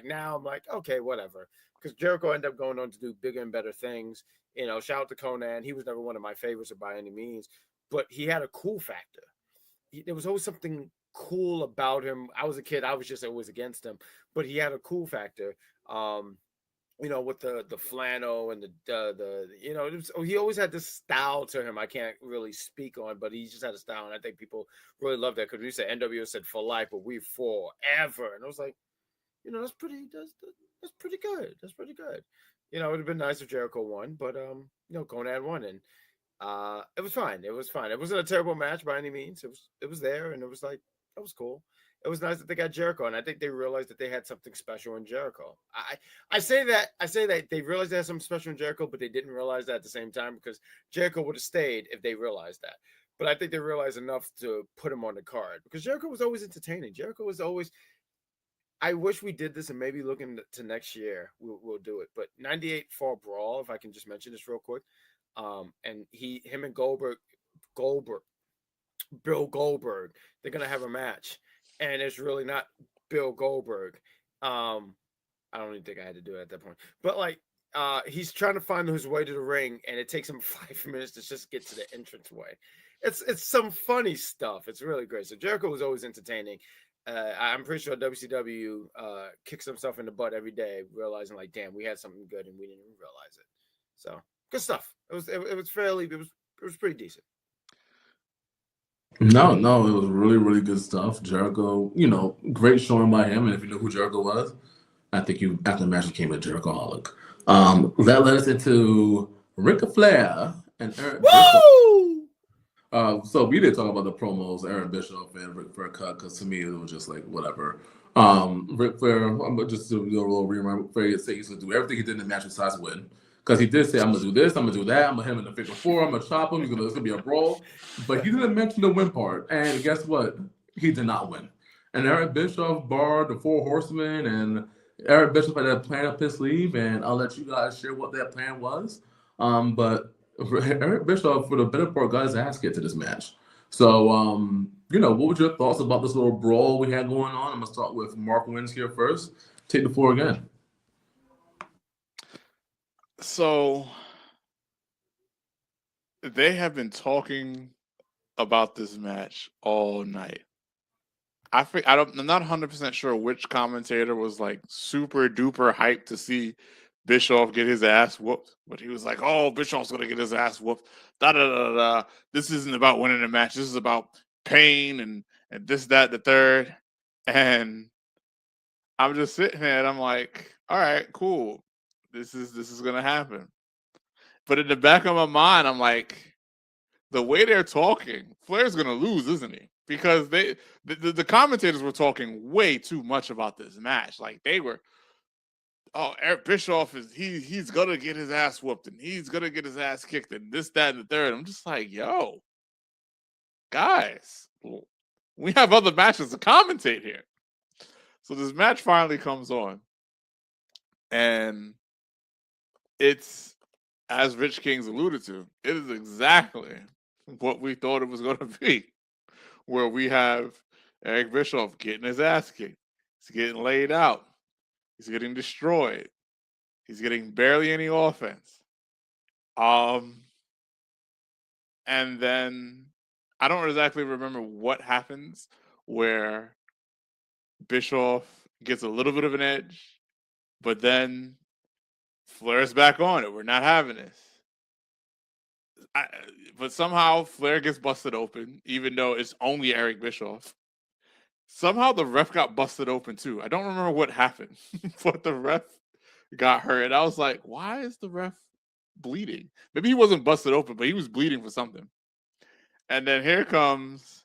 now I'm like, okay, whatever. Because Jericho ended up going on to do bigger and better things. You know, shout out to Conan. He was never one of my favorites by any means, but he had a cool factor. There was always something cool about him. I was a kid. I was just always against him, but he had a cool factor. You know, with the flannel and the you know, he always had this style to him. I can't really speak on, but he just had a style, and I think people really loved that because we said NWO said for life, but we forever, and I was like, you know, that's pretty good. That's pretty good. You know, it would have been nice if Jericho won, but you know, Conan won, and it was fine. It was fine. It wasn't a terrible match by any means. It was there, and it was like that was cool. It was nice that they got Jericho, and I think they realized that they had something special in Jericho. I say that they realized they had something special in Jericho, but they didn't realize that at the same time because Jericho would have stayed if they realized that. But I think they realized enough to put him on the card because Jericho was always entertaining. Jericho was always. I wish we did this, and maybe looking to next year we'll do it. But '98 Fall Brawl, if I can just mention this real quick, and him and Goldberg, Bill Goldberg, they're gonna have a match, and it's really not Bill Goldberg. I don't even think I had to do it at that point, but like, he's trying to find his way to the ring, and it takes him 5 minutes to just get to the entranceway. It's some funny stuff. It's really great. So Jericho was always entertaining. I'm pretty sure WCW kicks himself in the butt every day, realizing like, damn, we had something good and we didn't even realize it. So good stuff. It was pretty decent. No, no, it was really, really good stuff. Jericho, you know, great showing by him. And if you know who Jericho was, I think you after the match became a Jerichoholic. That led us into Ric Flair and Eric Bischoff. Woo! So we did talk about the promos, Eric Bischoff and Ric Flair cut, because to me it was just like whatever. Ric Flair, I'm gonna just do a little reminder. Ric Flair said he's gonna do everything he did in the match besides win. Because he did say, I'm gonna do this, I'm gonna do that, I'm gonna hit him in the figure four, I'm gonna chop him, it's gonna be a brawl. But he didn't mention the win part. And guess what? He did not win. And Eric Bischoff barred the Four Horsemen, and Eric Bischoff had a plan up his sleeve, and I'll let you guys share what that plan was. But Eric Bischoff, for the better part, got his ass kicked to this match. So, you know, what were your thoughts about this little brawl we had going on? I'm gonna start with Mark Wins here first. Take the floor again. So they have been talking about this match all night. I'm not 100% sure which commentator was like super duper hyped to see Bischoff get his ass whooped, but he was like, "Oh, Bischoff's gonna get his ass whooped." Da da da da. This isn't about winning a match. This is about pain and this, that, the third. And I'm just sitting there and I'm like, "All right, cool. This is gonna happen." But in the back of my mind, I'm like, the way they're talking, Flair's gonna lose, isn't he? Because the commentators were talking way too much about this match. Like they were, oh, Eric Bischoff he's gonna get his ass whooped and he's gonna get his ass kicked and this, that, and the third. I'm just like, yo, guys, we have other matches to commentate here. So this match finally comes on, and it's, as Rich King's alluded to, it is exactly what we thought it was going to be, where we have Eric Bischoff getting his ass kicked. He's getting laid out. He's getting destroyed. He's getting barely any offense. And then I don't exactly remember what happens where Bischoff gets a little bit of an edge, but then Flair's back on it. We're not having this. But somehow Flair gets busted open, even though it's only Eric Bischoff. Somehow the ref got busted open too. I don't remember what happened, but the ref got hurt. And I was like, why is the ref bleeding? Maybe he wasn't busted open, but he was bleeding for something. And then here comes,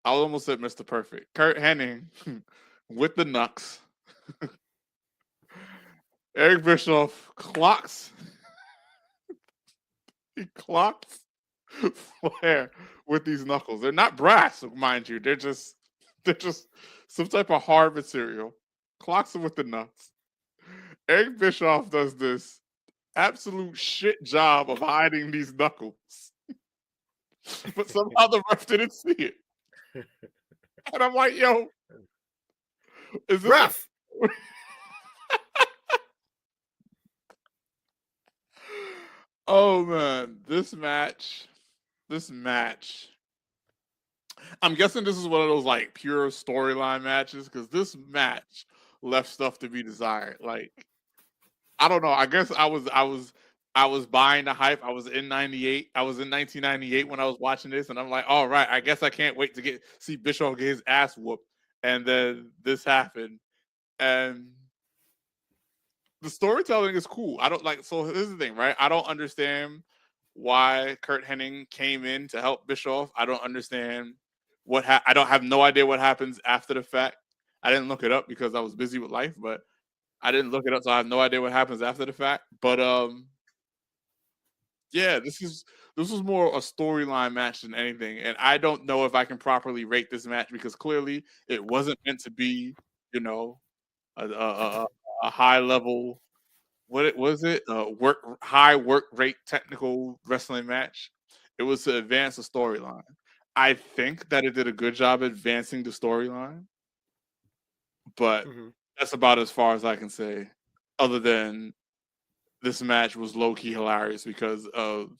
I almost said Mr. Perfect, Kurt Hennig with the knucks. Eric Bischoff clocks. He clocks Flair with these knuckles. They're not brass, mind you. They're just some type of hard material. Clocks him with the nuts. Eric Bischoff does this absolute shit job of hiding these knuckles. But somehow the ref didn't see it. And I'm like, yo, is this ref? Oh man, this match. I'm guessing this is one of those like pure storyline matches because this match left stuff to be desired. Like, I don't know. I guess I was buying the hype. I was in 98. I was in 1998 when I was watching this, and I'm like, all right, I guess I can't wait to see Bischoff get his ass whooped. And then this happened. And the storytelling is cool. So here's the thing, right? I don't understand why Kurt Hennig came in to help Bischoff. I don't understand I don't have no idea what happens after the fact. I didn't look it up because I was busy with life, but I didn't look it up, so I have no idea what happens after the fact. But yeah, this was more a storyline match than anything, and I don't know if I can properly rate this match because clearly it wasn't meant to be, a high level. What was it? High work rate technical wrestling match. It was to advance the storyline. I think that it did a good job advancing the storyline, but that's about as far as I can say. Other than this match was low key hilarious because of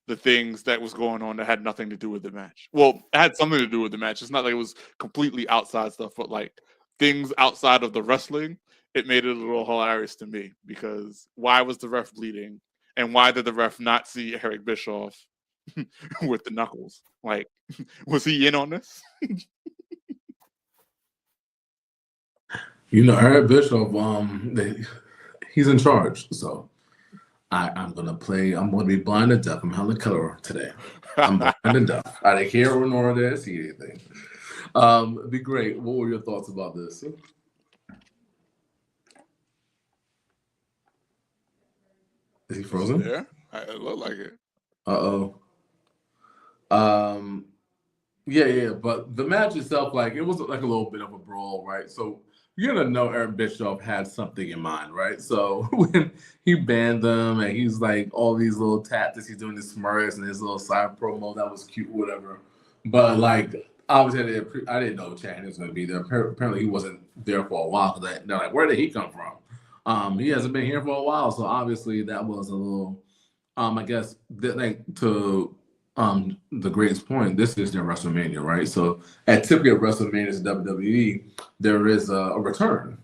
the things that was going on that had nothing to do with the match. Well, it had something to do with the match. It's not like it was completely outside stuff, but like things outside of the wrestling. It made it a little hilarious to me because why was the ref bleeding? And why did the ref not see Eric Bischoff with the knuckles? Like, was he in on this? Eric Bischoff, he's in charge. So I'm going to be blind to deaf. I'm Helen Keller today. I'm blind and deaf. I didn't hear nor did I see anything. It'd be great. What were your thoughts about this? Is he frozen? Yeah, it looked like it. Yeah. But the match itself, like, it was like a little bit of a brawl, right? So you're gonna know Eric Bischoff had something in mind, right? So when he banned them and he's like all these little tactics, he's doing his smirks and his little side promo, that was cute, whatever. But like, obviously, I didn't know Chad was gonna be there. Apparently, he wasn't there for a while. They're like, where did he come from? He hasn't been here for a while, so obviously that was a little, I guess, to the greatest point, this is their WrestleMania, right? So typically at WrestleMania in WWE, there is a return.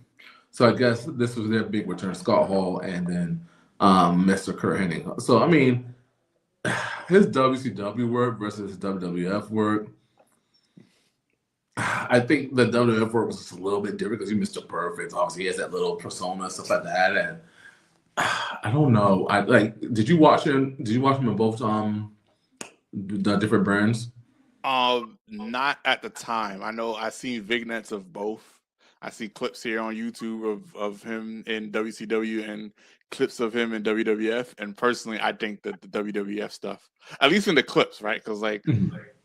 So I guess this was their big return, Scott Hall and then Mr. Kurt Hennig. So, I mean, his WCW work versus his WWF work, I think the WWF work was just a little bit different because he's Mr. Perfect. Obviously, he has that little persona, stuff like that. And I don't know. Did you watch him? Did you watch him in both the different brands? Not at the time. I know I seen vignettes of both. I see clips here on YouTube of him in WCW and clips of him in WWF. And personally, I think that the WWF stuff, at least in the clips, right? Because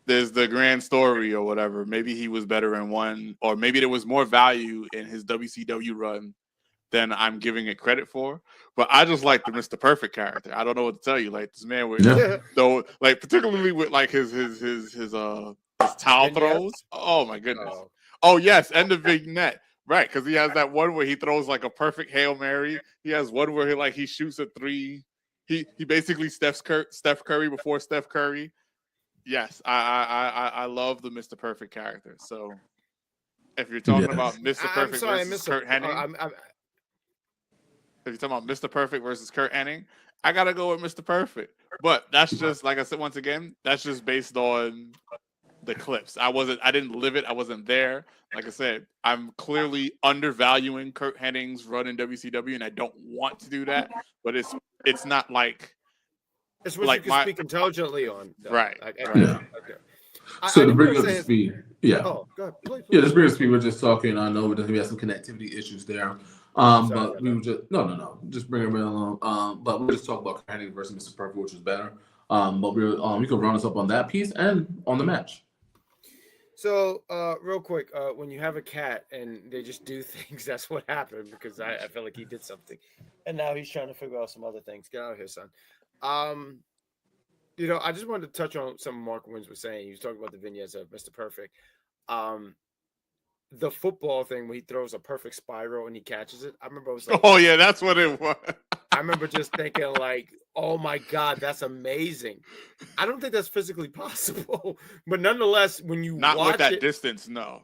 there's the grand story or whatever. Maybe he was better in one, or maybe there was more value in his WCW run than I'm giving it credit for. But I just like the Mr. Perfect character. I don't know what to tell you. Like, this man with though, like, particularly with like his towel throws. Oh my goodness. Oh yes, and the vignette. Right, because he has that one where he throws like a perfect Hail Mary. He has one where he shoots a three. He basically Steph Curry before Steph Curry. Yes, I love the Mr. Perfect character. So if you're talking about Mr. I'm Perfect sorry, I versus missed Kurt Hennig, if you're talking about Mr. Perfect versus Kurt Hennig, I gotta go with Mr. Perfect. But that's just, like I said, once again, that's just based on the clips. I didn't live it. I wasn't there. Like I said, I'm clearly undervaluing Kurt Hennig's run in WCW, and I don't want to do that. But it's not like it's what you can speak intelligently on, though. Right. Yeah. Okay. So to bring up the speed, Oh, go ahead. Please. Yeah, just bring up speed. We're just talking. I know we had some connectivity issues there. But we were just just bring it right along. But we'll just talk about Kurt Hennig versus Mr. Perfect, which was better. But we could round us up on that piece and on the match. So, real quick, when you have a cat and they just do things, that's what happened, because I feel like he did something, and now he's trying to figure out some other things. Get out of here, son. I just wanted to touch on something Mark Wins was saying. He was talking about the vignettes of Mr. Perfect. The football thing where he throws a perfect spiral and he catches it. I remember I was like, oh yeah, that's what it was. I remember just thinking like, oh my God, that's amazing. I don't think that's physically possible, but nonetheless, when you not watch with that it, distance, no.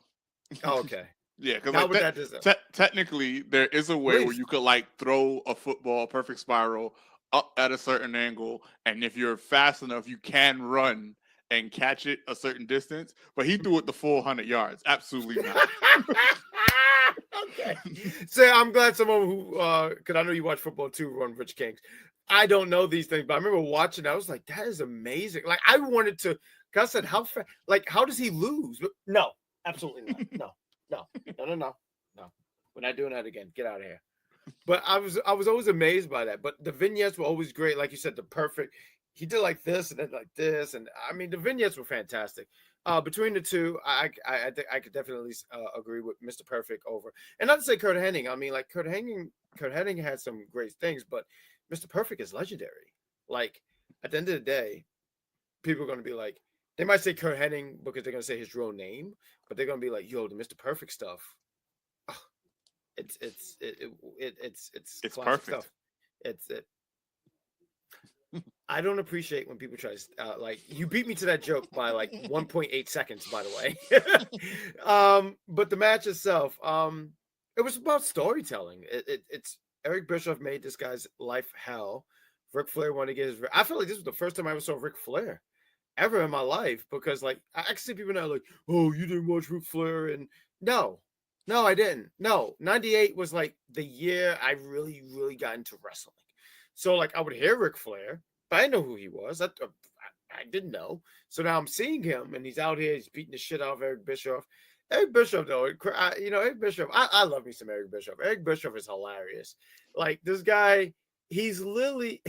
Oh, okay. Yeah, because Not with that distance. Technically, there is a way where you could like throw a football perfect spiral up at a certain angle, and if you're fast enough, you can run and catch it a certain distance. But he threw it the full 100 yards. Absolutely not. Okay. So I'm glad someone who, because I know you watch football too, run Rich Kings. I don't know these things, but I remember watching. I was like, that is amazing. Like I wanted to. Cause I said, how does he lose? But no, absolutely not. No. We're not doing that again. Get out of here. But I was always amazed by that. But the vignettes were always great. Like you said, the perfect. He did like this and then like this, and I mean the vignettes were fantastic. Between the two, I think I could definitely agree with Mr. Perfect over. And not to say Kurt Hennig. I mean, like Kurt Hennig had some great things, but Mr. Perfect is legendary. Like at the end of the day, people are going to be like, they might say Kurt Hennig because they're going to say his real name, but they're going to be like, yo, the Mr. Perfect stuff. Oh, it's perfect stuff. I don't appreciate when people try to like, you beat me to that joke by like 1.8 seconds, by the way. But the match itself, it was about storytelling. It's Eric Bischoff made this guy's life hell. Ric Flair wanted to get his. I feel like this was the first time I ever saw Ric Flair ever in my life, because like I can see people now like, oh, you didn't watch Ric Flair, and no, I didn't. No, 98 was like the year I really, really got into wrestling. So like I would hear Ric Flair, but I didn't know who he was. I didn't know. So now I'm seeing him, and he's out here. He's beating the shit out of Eric Bischoff. Eric Bischoff, though, Eric Bischoff. I love me some Eric Bischoff. Eric Bischoff is hilarious. Like this guy, he's literally.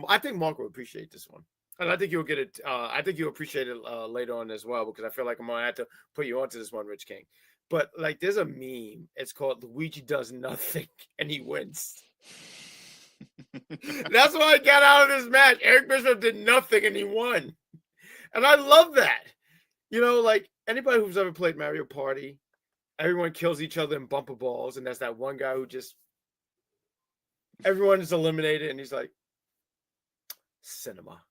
I think Mark will appreciate this one, and I think you'll get it. I think you'll appreciate it later on as well, because I feel like I'm gonna have to put you onto this one, Rich King. But like, there's a meme. It's called Luigi does nothing and he wins. That's what I got out of this match. Eric Bischoff did nothing and he won. And I love that. Like anybody who's ever played Mario Party, everyone kills each other in bumper balls. And that's that one guy who just, everyone is eliminated. And he's like, cinema.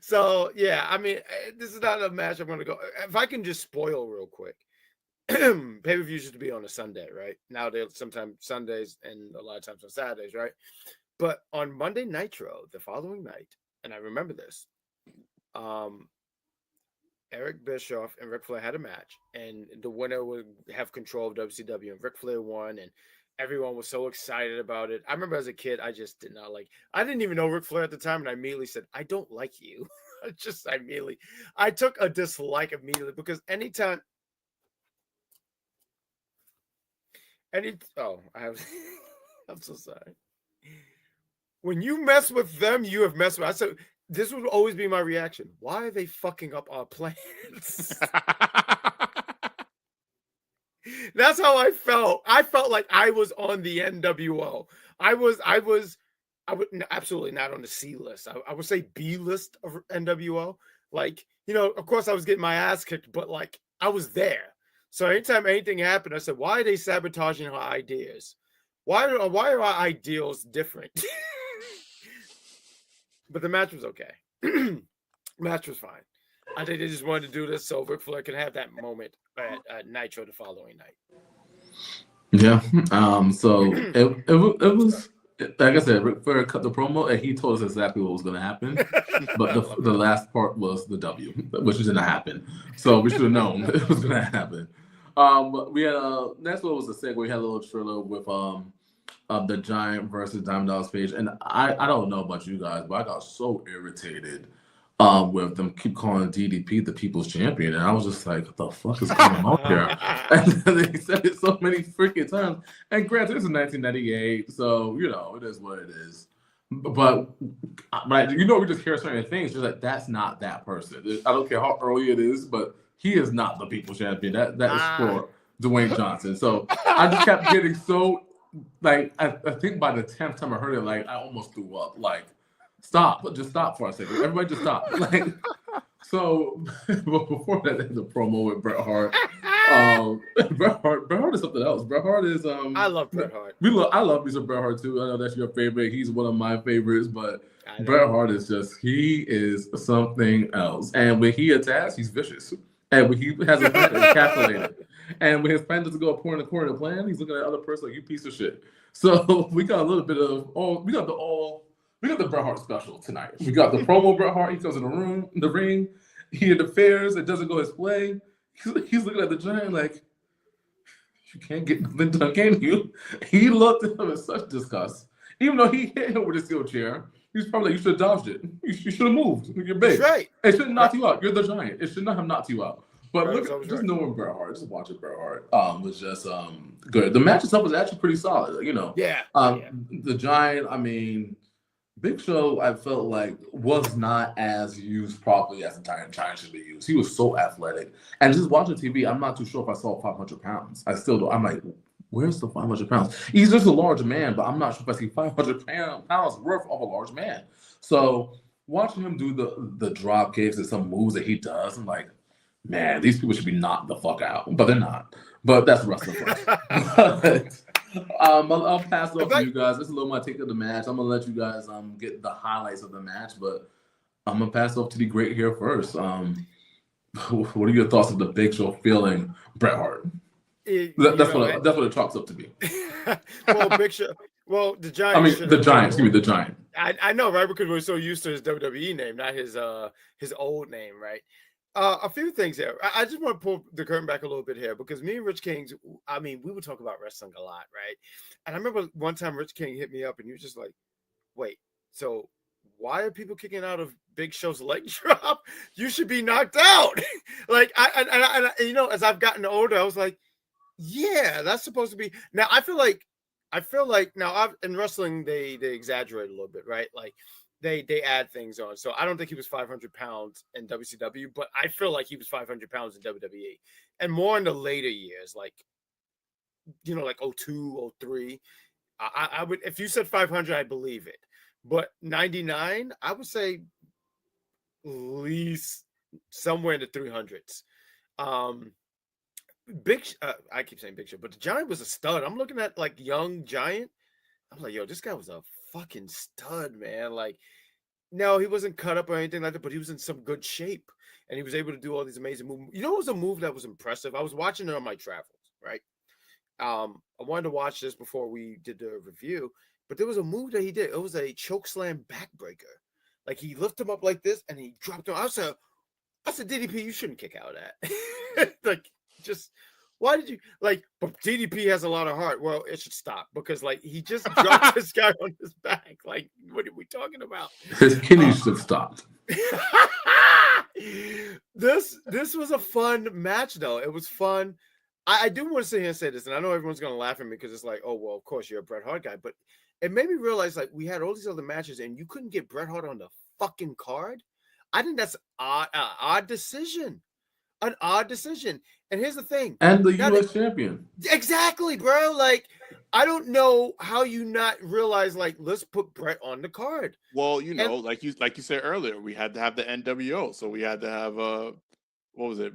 So, yeah, I mean, this is not a match I'm going to go. If I can just spoil real quick. Pay-per-views used to be on a Sunday, right? Now they're sometimes Sundays and a lot of times on Saturdays, right? But on Monday Nitro, the following night, and I remember this, Eric Bischoff and Ric Flair had a match, and the winner would have control of WCW, and Ric Flair won, and everyone was so excited about it. I remember as a kid, I just did not like. I didn't even know Ric Flair at the time, and I immediately said, "I don't like you." I took a dislike immediately, because anytime. I'm so sorry. When you mess with them, you have messed with. I said this would always be my reaction. Why are they fucking up our plans? That's how I felt. I felt like I was on the NWO. I would absolutely not on the C list. I would say B list of NWO. Like, of course I was getting my ass kicked, but like I was there. So anytime anything happened, I said, why are they sabotaging our ideas? Why are our ideals different? But the match was okay. Match was fine. I think they just wanted to do this so Ric Flair can have that moment at Nitro the following night. Yeah. So it was like I said, Ric Flair cut the promo and he told us exactly what was going to happen. But the last part was the W, which didn't happen. So we should have known it was going to happen. But we had next one was the segue. We had a little trailer with the Giant versus Diamond Dallas Page, and I don't know about you guys, but I got so irritated with them keep calling DDP the People's Champion, and I was just like, what the fuck is going on here? And they said it so many freaking times. And granted, this is 1998, so you know it is what it is. But you know, we just hear certain things, just like that's not that person. I don't care how early it is, but he is not the People's Champion. That is for Dwayne Johnson. So I just kept getting so like I think by the 10th time I heard it, like I almost threw up. Like, just stop for a second. Everybody just stop. Like, so but before that, the promo with Bret Hart. Bret Hart is something else. Bret Hart is I love Bret Hart. I love me some Bret Hart too. I know that's your favorite. He's one of my favorites, but Bret Hart is he is something else. And when he attacks, he's vicious. And when he has a plan, it's calculated. And when his plan doesn't go according to plan, he's looking at the other person like, you piece of shit. So we got a little bit of we got the Bret Hart special tonight. We got the promo Bret Hart. He comes in the ring. He interferes. It doesn't go his way. He's looking at the Giant like, you can't get nothing done, can you? He looked at him in such disgust. Even though he hit him with his steel chair, he's probably like, you should have dodged it. You should have moved. You're big. That's right. It shouldn't knock you out. You're the Giant. It should not have knocked you out. But just knowing Bret Hart, just watching Bret Hart was just good. The match itself was actually pretty solid, you know. Yeah. The Giant, I mean, Big Show, I felt like was not as used properly as the Giant should be used. He was so athletic. And just watching TV, I'm not too sure if I saw 500 pounds. I still don't. I'm like, where's the 500 pounds? He's just a large man, but I'm not sure if I see 500 pounds worth of a large man. So watching him do the drop kicks and some moves that he does, I'm like, man, these people should be knocked the fuck out. But they're not. But that's wrestling for us. I'll pass it off to you guys. This is a little my take of the match. I'm gonna let you guys get the highlights of the match, but I'm gonna pass it off to the great here first. What are your thoughts of the Big Show feeling Bret Hart? That's what it chalks up to be. Well, Big Show. Well, the Giant. I mean, the Giant. Excuse me, the Giant. I know, right? Because we're so used to his WWE name, not his old name, right? A few things here. I just want to pull the curtain back a little bit here because me and Rich King, I mean, we would talk about wrestling a lot, right? And I remember one time Rich King hit me up and he was just like, wait, so why are people kicking out of Big Show's leg drop? You should be knocked out. Like, I you know, as I've gotten older, I was like, yeah, that's supposed to be. Now, I feel like now in wrestling, they exaggerate a little bit, right? Like, they add things on. So I don't think he was 500 pounds in WCW, but I feel like he was 500 pounds in WWE. And more in the later years, like, you know, like 02, 03. I would, if you said 500, I believe it. But 99, I would say at least somewhere in the 300s. I keep saying Big Show, but the Giant was a stud. I'm looking at like young Giant. I'm like, yo, this guy was a fucking stud, man. Like, no, he wasn't cut up or anything like that, but he was in some good shape and he was able to do all these amazing moves. You know, it was a move that was impressive. I was watching it on my travels, right? I wanted to watch this before we did the review, but there was a move that he did. It was a chokeslam backbreaker. Like, he lifted him up like this and he dropped him. I said, DDP, you shouldn't kick out of that. Like, just why did you like? But DDP has a lot of heart. Well, it should stop because like he just dropped this guy on his back. Like, what are we talking about? His kidneys should have stopped. This was a fun match, though. It was fun. I do want to sit here and say this, and I know everyone's gonna laugh at me because it's like, oh well, of course you're a Bret Hart guy, but it made me realize like we had all these other matches and you couldn't get Bret Hart on the fucking card. I think that's odd decision. An odd decision. And here's the thing. And the U.S. champion. Exactly, bro. Like, I don't know how you not realize, like, let's put Bret on the card. Well, you know, like you said earlier, we had to have the NWO. So we had to have what was it?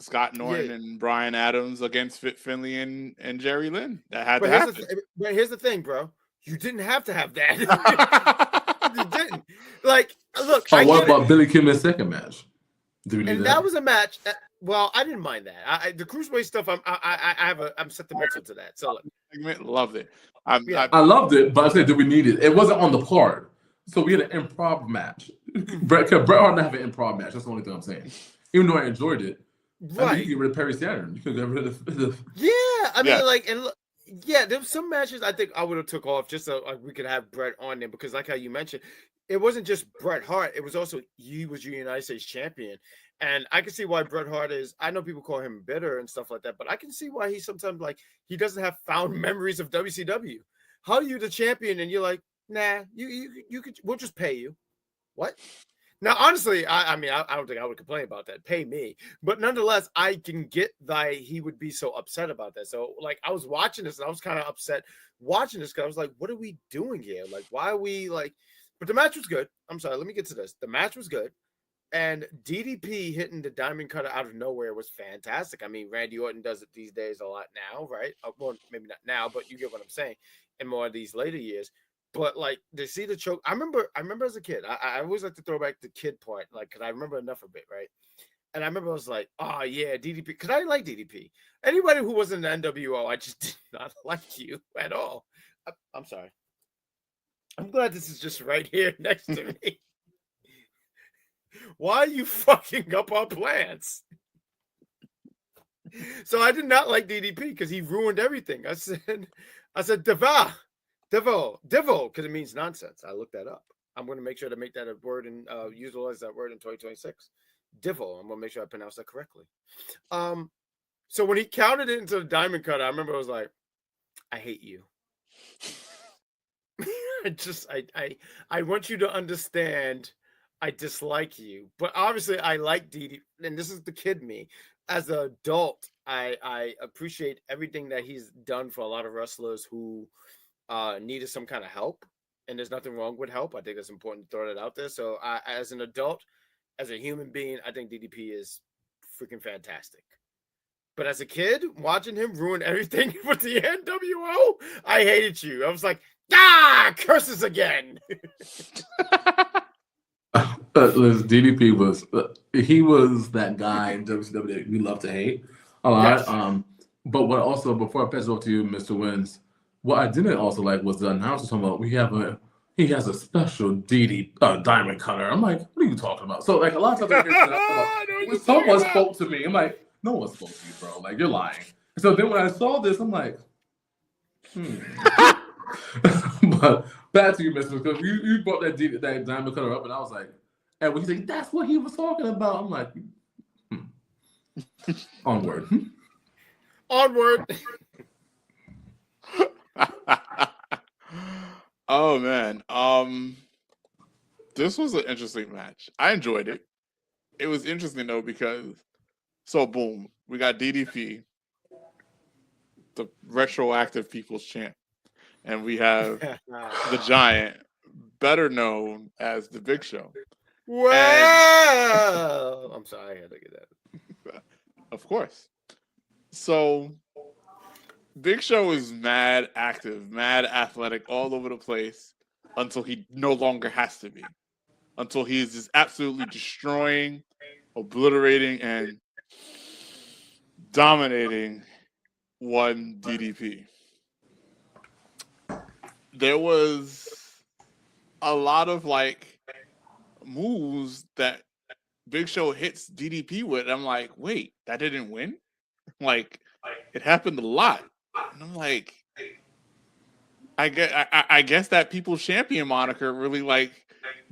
Scott Norton and Brian Adams against Finley and Jerry Lynn. That had to happen. But here's the thing, bro. You didn't have to have that. You didn't. Like, look, Oh, I what get it. about Billy Kimm's second match? Do we need And that was a match. Well, I didn't mind that. The cruiserweight stuff, I'm sentimental to that. So, Loved it. I loved it, but I said, do we need it? It wasn't on the card, so we had an improv match. Bret Hart didn't have an improv match. That's the only thing I'm saying. Even though I enjoyed it, I mean, you could get rid of Perry Saturn. You could get rid of yeah. I mean, like, and yeah, there was some matches I think I would have took off just so we could have Bret on there because, like how you mentioned, it wasn't just Bret Hart. It was also he was your United States champion. And I can see why Bret Hart is. I know people call him bitter and stuff like that, but I can see why he sometimes like he doesn't have fond memories of WCW. How are you the champion and you're like, nah, you could. We'll just pay you. What? Now, honestly, I mean, I don't think I would complain about that. Pay me, but nonetheless, I can get that he would be so upset about that. So, like, I was watching this and I was kind of upset watching this because I was like, what are we doing here? Like, why are we like? But the match was good. I'm sorry. Let me get to this. The match was good. And DDP hitting the diamond cutter out of nowhere was fantastic. I mean, Randy Orton does it these days a lot now, right? Well, maybe not now, but you get what I'm saying. In more of these later years, but like to see the choke, I remember as a kid, I always like to throw back the kid part, like because I remember enough of it, right? And I remember I was like, oh yeah, DDP, because I didn't like DDP. Anybody who wasn't an NWO, I just did not like you at all. I'm sorry. I'm glad this is just right here next to me. Why are you fucking up our plans? So I did not like DDP because he ruined everything. I said, Deva, because it means nonsense. I looked that up. I'm going to make sure to make that a word and utilize that word in 2026. Divo. I'm going to make sure I pronounce that correctly. So when he counted it into the diamond cutter, I remember I was like, I hate you. I want you to understand I dislike you. But obviously I like DDP, and this is the kid me. As an adult, I appreciate everything that he's done for a lot of wrestlers who needed some kind of help, and there's nothing wrong with help. I think it's important to throw that out there. So as an adult, as a human being, I think DDP is freaking fantastic. But as a kid, watching him ruin everything with the NWO, I hated you. I was like, curses again. DDP was he was that guy in WCW that we love to hate a lot. Yes. But what also, before I pass it over to you, Mr. Wins, what I didn't also like was the announcer talking about he has a special diamond cutter. I'm like, what are you talking about? So like a lot of times someone spoke to me, I'm like, no one spoke to you, bro. Like you're lying. So then when I saw this, I'm like, But back to you, Mr. Because you brought that diamond cutter up, and I was like, and when he said that's what he was talking about, I'm like, onward. Onward. Oh man. This was an interesting match. I enjoyed it. It was interesting though because boom, we got DDP, the retroactive people's champ, and we have the Giant, better known as the Big Show. Well, I'm sorry, I had to get that. Of course. So Big Show is mad active, mad athletic, all over the place until he no longer has to be. Until he is just absolutely destroying, obliterating, and dominating one DDP. There was a lot of like moves that Big Show hits DDP with. I'm like, wait, that didn't win? Like, it happened a lot. And I'm like, I guess that People's Champion moniker really like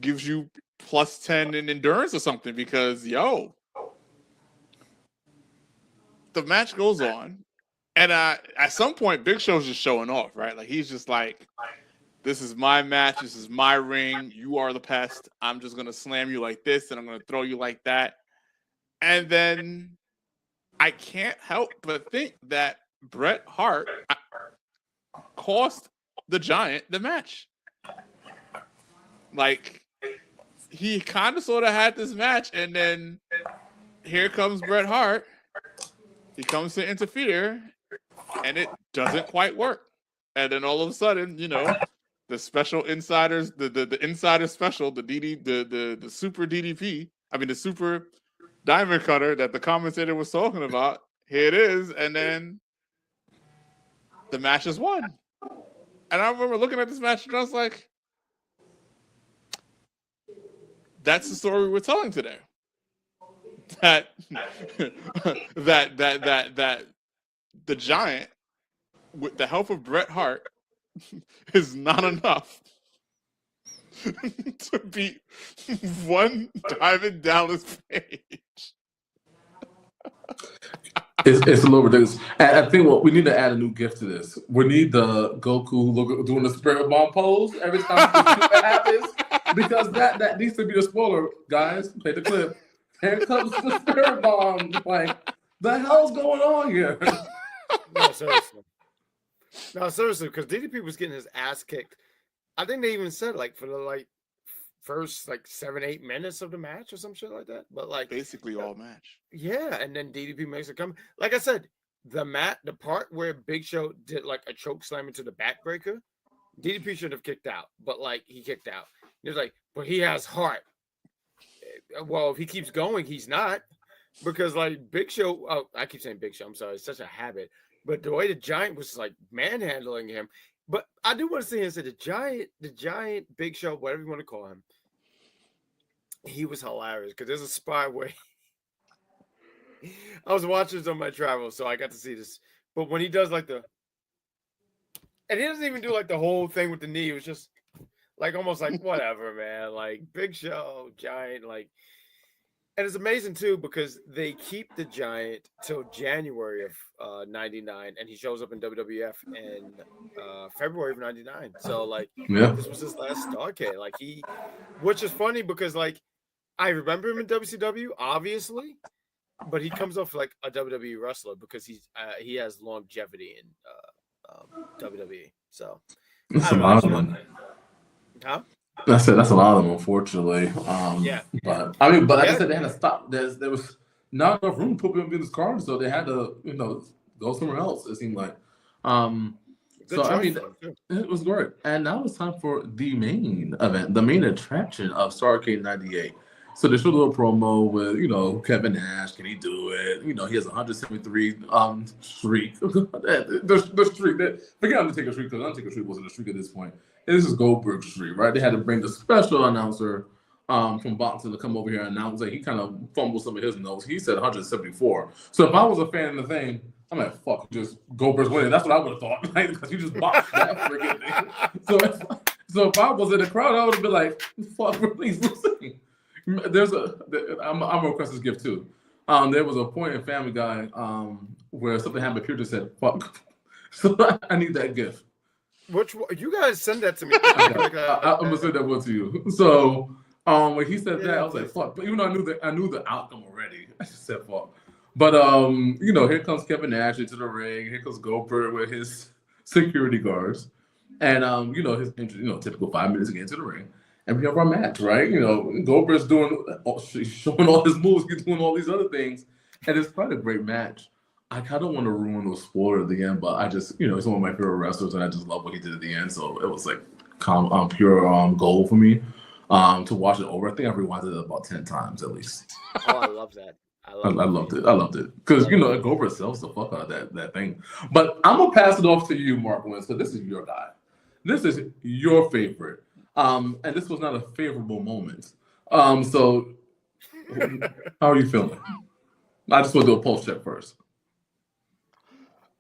gives you plus 10 in endurance or something because the match goes on, and at some point Big Show's just showing off, right? Like he's just like, this is my match, this is my ring, you are the pest, I'm just gonna slam you like this and I'm gonna throw you like that. And then I can't help but think that Bret Hart cost the Giant the match. Like, he kind of sort of had this match, and then here comes Bret Hart. He comes to interfere, and it doesn't quite work. And then all of a sudden, the special insiders, the insider special, the super DDP. I mean, the super diamond cutter that the commentator was talking about. Here it is, and then the match is won. And I remember looking at this match, and I was like, "That's the story we're telling today." That the Giant, with the help of Bret Hart, is not enough to beat one Diamond Dallas Page. It's a little ridiculous. And I think we need to add a new gift to this. We need the Goku doing the spirit bomb pose every time that happens, because that needs to be a spoiler. Guys, play the clip. Here comes the spirit bomb. Like, the hell's going on here? No, seriously, because DDP was getting his ass kicked. I think they even said for the first 7-8 minutes of the match or some shit like that. But basically all match. Yeah, and then DDP makes it come. Like I said, the part where Big Show did a choke slam into the backbreaker, DDP should have kicked out, but he kicked out. He was but he has heart. Well, if he keeps going, he's not, because Big Show. Oh, I keep saying Big Show. I'm sorry, it's such a habit. But the way the Giant was manhandling him, but I do want to say the Giant, Big Show, whatever you want to call him, he was hilarious because there's a spot where I was watching this on my travel, so I got to see this. But when he does and he doesn't even do the whole thing with the knee, it was just almost whatever, man. Big Show, Giant, and it's amazing too because they keep the Giant till January of '99, and he shows up in WWF in February of '99. So this was his last Starrcade. Which is funny because I remember him in WCW, obviously, but he comes off a WWE wrestler because he has longevity in WWE. So that's a lot of them. Huh? That's a lot of them, unfortunately. Yeah. But like I said, they had to stop. There was not enough room to put him in his card, so they had to, go somewhere else. It seemed like. It was great. And now it's time for the main event, the main attraction of Starrcade '98. So they showed a little promo with, Kevin Nash. Can he do it? He has 173 streak. the streak. Forget Undertaker streak, because Undertaker streak wasn't a streak at this point. This is Goldberg streak, right? They had to bring the special announcer from boxing to come over here and announce it. He kind of fumbled some of his notes. He said 174. So if I was a fan of the thing, I'm like, fuck, just Goldberg's winning. That's what I would have thought, because he just boxed that freaking thing. So if I was in the crowd, I would have been like, fuck, please losing. I'm gonna request this gift too. There was a point in Family Guy where something happened. Peter just said, fuck. So I need that gift. Which one? You guys send that to me. I'm gonna send that one to you. So when he said that, I was like, fuck. But even though I knew the outcome already, I just said fuck. But here comes Kevin Nash into the ring. Here comes Goldberg with his security guards, and his typical 5 minutes to get into the ring. And we have our match, right? Goldberg's showing all his moves, he's doing all these other things, and it's quite a great match. I kind of want to ruin the spoiler at the end, but I just, he's one of my favorite wrestlers, and I just love what he did at the end. So it was pure gold for me to watch it over. I think I rewinded it about 10 times at least. Oh, I love that. I loved it because Goldberg sells the fuck out of that thing. But I'm gonna pass it off to you, Mark Wentz, because this is your guy. This is your favorite. And this was not a favorable moment. So how are you feeling? I just want to do a pulse check first.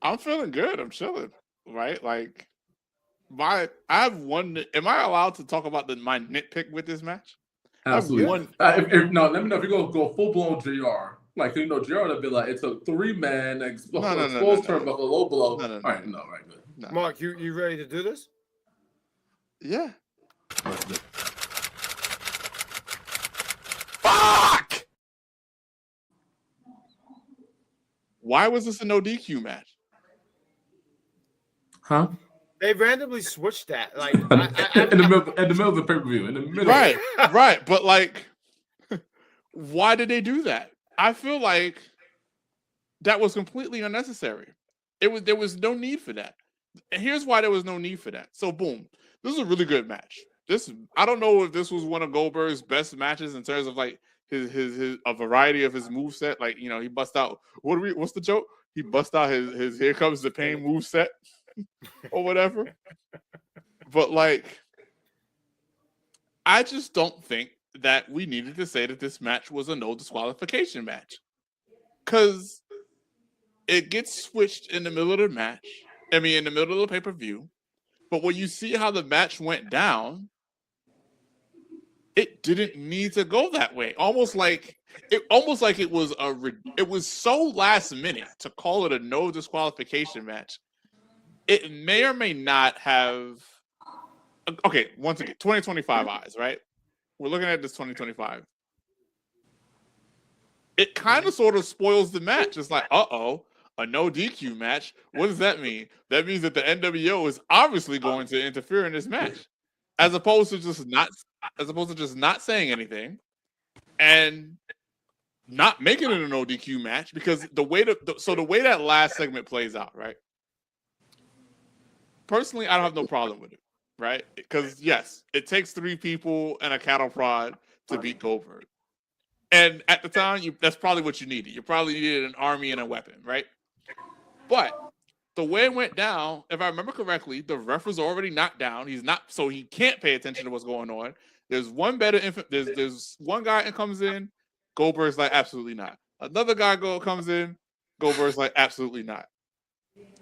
I'm feeling good. I'm chilling. Right? I have one. Am I allowed to talk about my nitpick with this match? Absolutely. Let me know if you're gonna go full blown JR. JR would be like, it's a 3-man exposed turnbuckle, low blow. No. All right, good. No. Mark, you ready to do this? Yeah. Let's do it. Fuck! Why was this a no DQ match? Huh? They randomly switched that. In the middle of the pay-per-view. In the middle. Right. But why did they do that? I feel like that was completely unnecessary. There was no need for that. And here's why there was no need for that. So boom, this is a really good match. I don't know if this was one of Goldberg's best matches in terms of like his a variety of his moveset. Like, you know, he bust out what's the joke? He bust out his Here Comes the Pain moveset or whatever. But like, I just don't think that we needed to say that this match was a no disqualification match. Because it gets switched in the middle of the match. I mean, in the middle of the pay-per-view. But when you see how the match went down, it didn't need to go that way. Almost like it was so last minute to call it a no disqualification match. It may or may not have. Okay, once again, 2025 eyes, right? We're looking at this 2025. It kind of sort of spoils the match. It's like, a no DQ match. What does that mean? That means that the NWO is obviously going to interfere in this match, as opposed to just not saying anything and not making it a no DQ match. Because the way that last segment plays out, right? Personally, I don't have no problem with it, right? Because yes, it takes 3 people and a cattle prod to beat Goldberg. And at the time, that's probably what you needed. You probably needed an army and a weapon, right? But the way it went down, if I remember correctly, the ref was already knocked down. He's not, so he can't pay attention to what's going on. There's one there's one guy that comes in, Goldberg's like, absolutely not. Another guy comes in, Goldberg's like, absolutely not.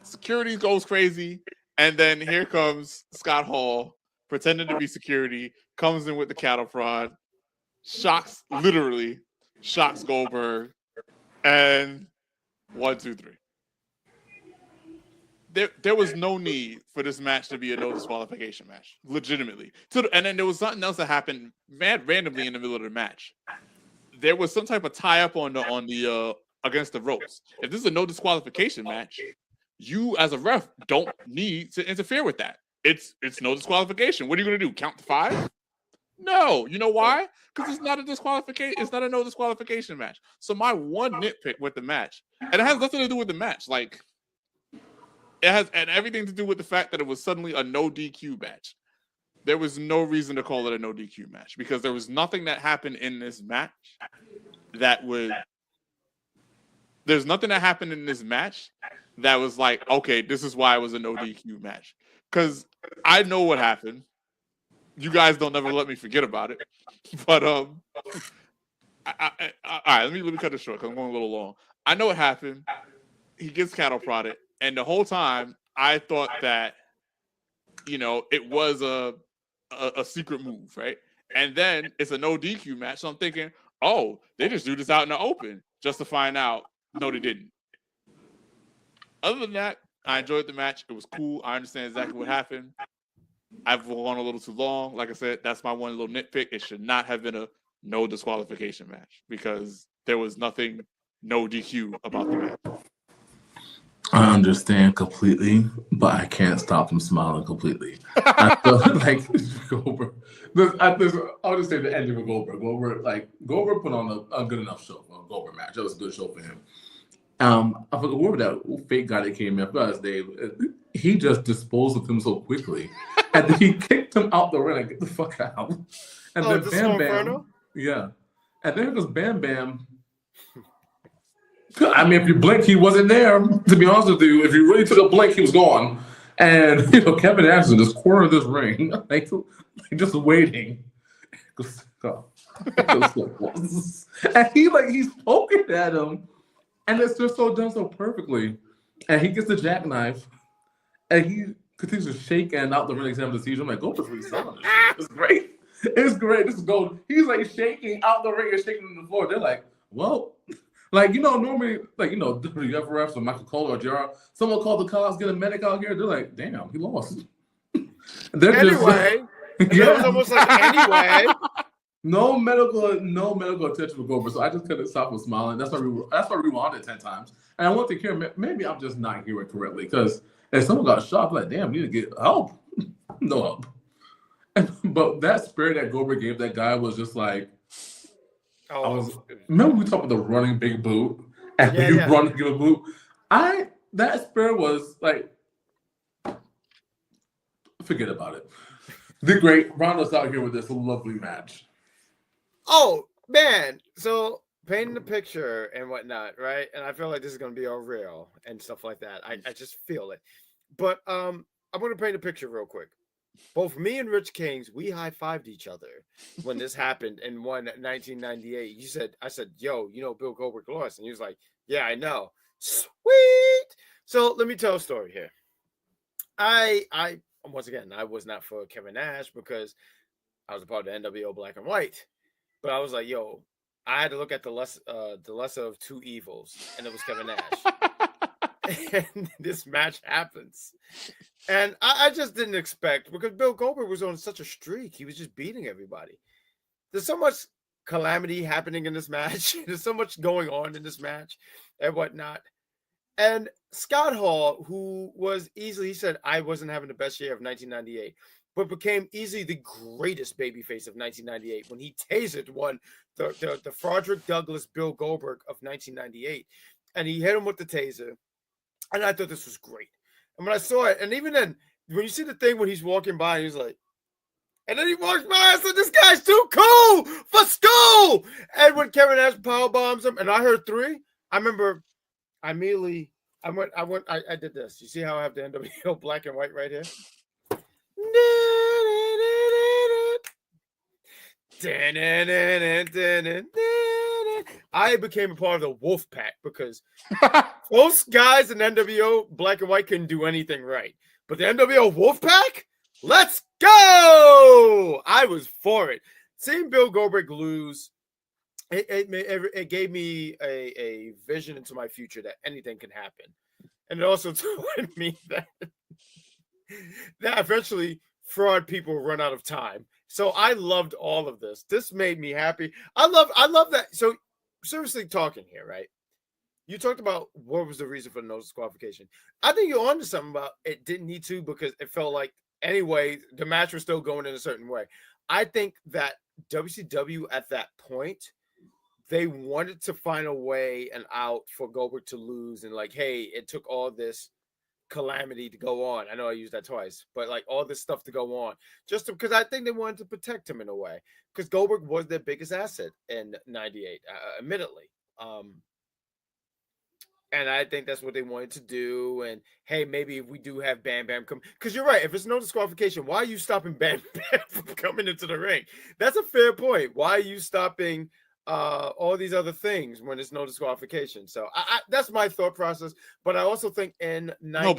Security goes crazy, and then here comes Scott Hall, pretending to be security, comes in with the cattle prod, literally shocks Goldberg, and 1, 2, 3. There was no need for this match to be a no disqualification match, legitimately. And then there was something else that happened randomly in the middle of the match. There was some type of tie up on the against the ropes. If this is a no disqualification match, you as a ref don't need to interfere with that. It's no disqualification. What are you going to do? Count to 5? No. You know why? Because it's not a disqualification. It's not a no disqualification match. So my one nitpick with the match, and it has nothing to do with the match, like. It has and everything to do with the fact that it was suddenly a no DQ match. There was no reason to call it a no DQ match because there was nothing that happened in this match there's nothing that happened in this match that was like, okay, this is why it was a no DQ match. Because I know what happened. You guys don't ever let me forget about it. But all right, let me cut this short because I'm going a little long. I know what happened. He gets cattle prodded. And the whole time, I thought that, you know, it was a secret move, right? And then it's a no DQ match. So I'm thinking, oh, they just do this out in the open just to find out. No, they didn't. Other than that, I enjoyed the match. It was cool. I understand exactly what happened. I've gone a little too long. Like I said, that's my one little nitpick. It should not have been a no disqualification match because there was nothing no DQ about the match. I understand completely, but I can't stop from smiling completely. I feel like Goldberg. I'll just say the ending of Goldberg. Goldberg put on a good enough show for a Goldberg match. That was a good show for him. I forgot whoever that fake guy that came in. I forgot his name. He just disposed of him so quickly, and then he kicked him out the ring. Like, get the fuck out! And then Bam Bam, yeah, and then it goes Bam Bam. I mean, if you blink, he wasn't there. To be honest with you, if you really took a blink, he was gone. And Kevin Nash in this corner of this ring, like just waiting. And he's poking at him, and it's just so done so perfectly. And he gets the jackknife, and he continues to shake and out the ring exam the seizure. I'm like, Goldberg's really selling this. It's great. It's great. This is gold. He's like shaking out the ring and shaking on the floor. They're like, well. Normally, WF refs or Michael Cole or JR, someone called the cops, get a medic out here. They're like, damn, he lost. Anyway. It was almost like anyway. No medical attention for Goldberg, so I just couldn't stop from smiling. That's why we rewound it 10 times. And I want to hear, maybe I'm just not hearing correctly, because if someone got shot, I'm like, damn, you need to get help. No help. But that spirit that Goldberg gave that guy was just like, remember we talked about the running big boot and you run to give a boot. That spirit was like, Forget about it. The great round us out here with this lovely match. Oh man, so painting the picture and whatnot, right? And I feel like this is gonna be all real and stuff like that. I just feel it. But I'm gonna paint a picture real quick. Both me and Rich Kings, we high-fived each other when this happened in 1998. I said, yo, Bill Goldberg lost. And he was like, yeah, I know. Sweet. So let me tell a story here. I once again, I was not for Kevin Nash because I was a part of the NWO Black and White. But I was like, yo, I had to look at the lesser of two evils, and it was Kevin Nash. And this match happens. And I just didn't expect, because Bill Goldberg was on such a streak. He was just beating everybody. There's so much calamity happening in this match. There's so much going on in this match and whatnot. And Scott Hall, who was easily, he said, I wasn't having the best year of 1998, but became easily the greatest babyface of 1998 when he tasered the Frederick Douglass Bill Goldberg of 1998. And he hit him with the taser. And I thought this was great. And when I saw it, and even then, when you see the thing when he's walking by, he's like, and then he walks by, I said, this guy's too cool for school. And when Kevin Nash power bombs him, and I heard 3, I remember I immediately, I did this. You see how I have the NWO Black and White right here? I became a part of the Wolf Pack because most guys in NWO Black and White couldn't do anything right. But the NWO Wolf Pack, let's go! I was for it. Seeing Bill Goldberg lose, it gave me a vision into my future that anything can happen. And it also told me that eventually fraud people run out of time. So I loved all of this. This made me happy. I love that. So seriously talking here, right? You talked about what was the reason for the no disqualification. I think you're onto something about it didn't need to because it felt like anyway, the match was still going in a certain way. I think that WCW at that point, they wanted to find a way and out for Goldberg to lose. And like, hey, it took all this calamity to go on. I know I used that twice, but like all this stuff to go on just because I think they wanted to protect him in a way because Goldberg was their biggest asset in 98, admittedly. And I think that's what they wanted to do. And hey, maybe if we do have Bam Bam come, because you're right, if it's no disqualification, why are you stopping Bam Bam from coming into the ring? That's a fair point. Why are you stopping all these other things when there's no disqualification? So I that's my thought process. But I also think in 98, no,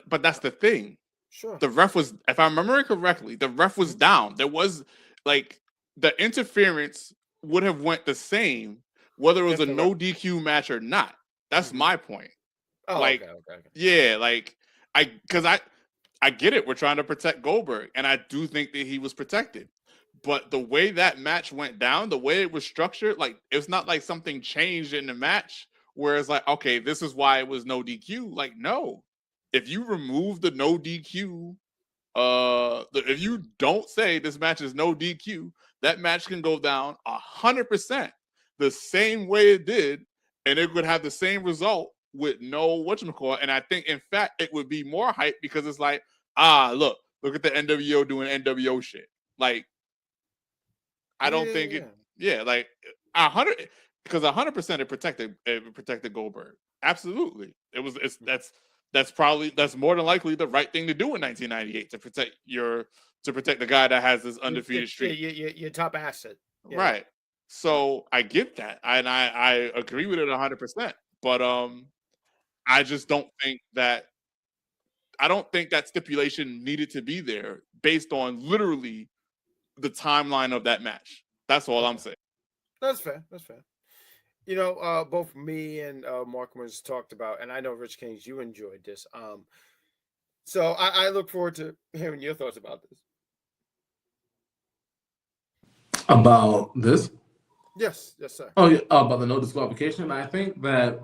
but that's the thing. Sure. The ref was, if I remember it correctly, the ref was down. There was like the interference would have went the same whether it was a no DQ match or not. That's my point. Oh, like, okay. Yeah, like I get it. We're trying to protect Goldberg, and I do think that he was protected. But the way that match went down, the way it was structured, like it's not like something changed in the match where it's like, okay, this is why it was no DQ. Like, no. If you remove the no DQ, if you don't say this match is no DQ, that match can go down 100% the same way it did, and it would have the same result with no whatchamacallit. And I think, in fact, it would be more hype because it's like, look at the NWO doing NWO shit. Like, I don't think it, like 100, because 100% it protected Goldberg. Absolutely, that's more than likely the right thing to do in 1998 to protect the guy that has this undefeated streak. Your top asset, right? So I get that, and I agree with it 100%. But I just don't think that stipulation needed to be there based on literally the timeline of that match. That's all I'm saying. That's fair. You know, both me and Mark was talked about, and I know Rich Kings, you enjoyed this. So I look forward to hearing your thoughts about this. About this? Yes, sir. Oh, yeah, about the no disqualification. I think that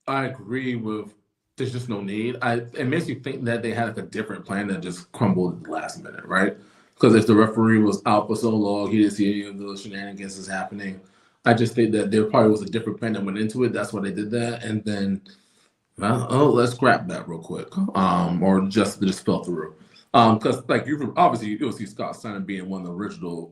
I agree with. There's just no need. It makes you think that they had like a different plan that just crumbled at the last minute, right? Because if the referee was out for so long, he didn't see any of the shenanigans that's happening. I just think that there probably was a different plan that went into it. That's why they did that. And then Well, oh, let's grab that real quick. Or just fell through. Because like you obviously you'll see Scott Steiner being one of the original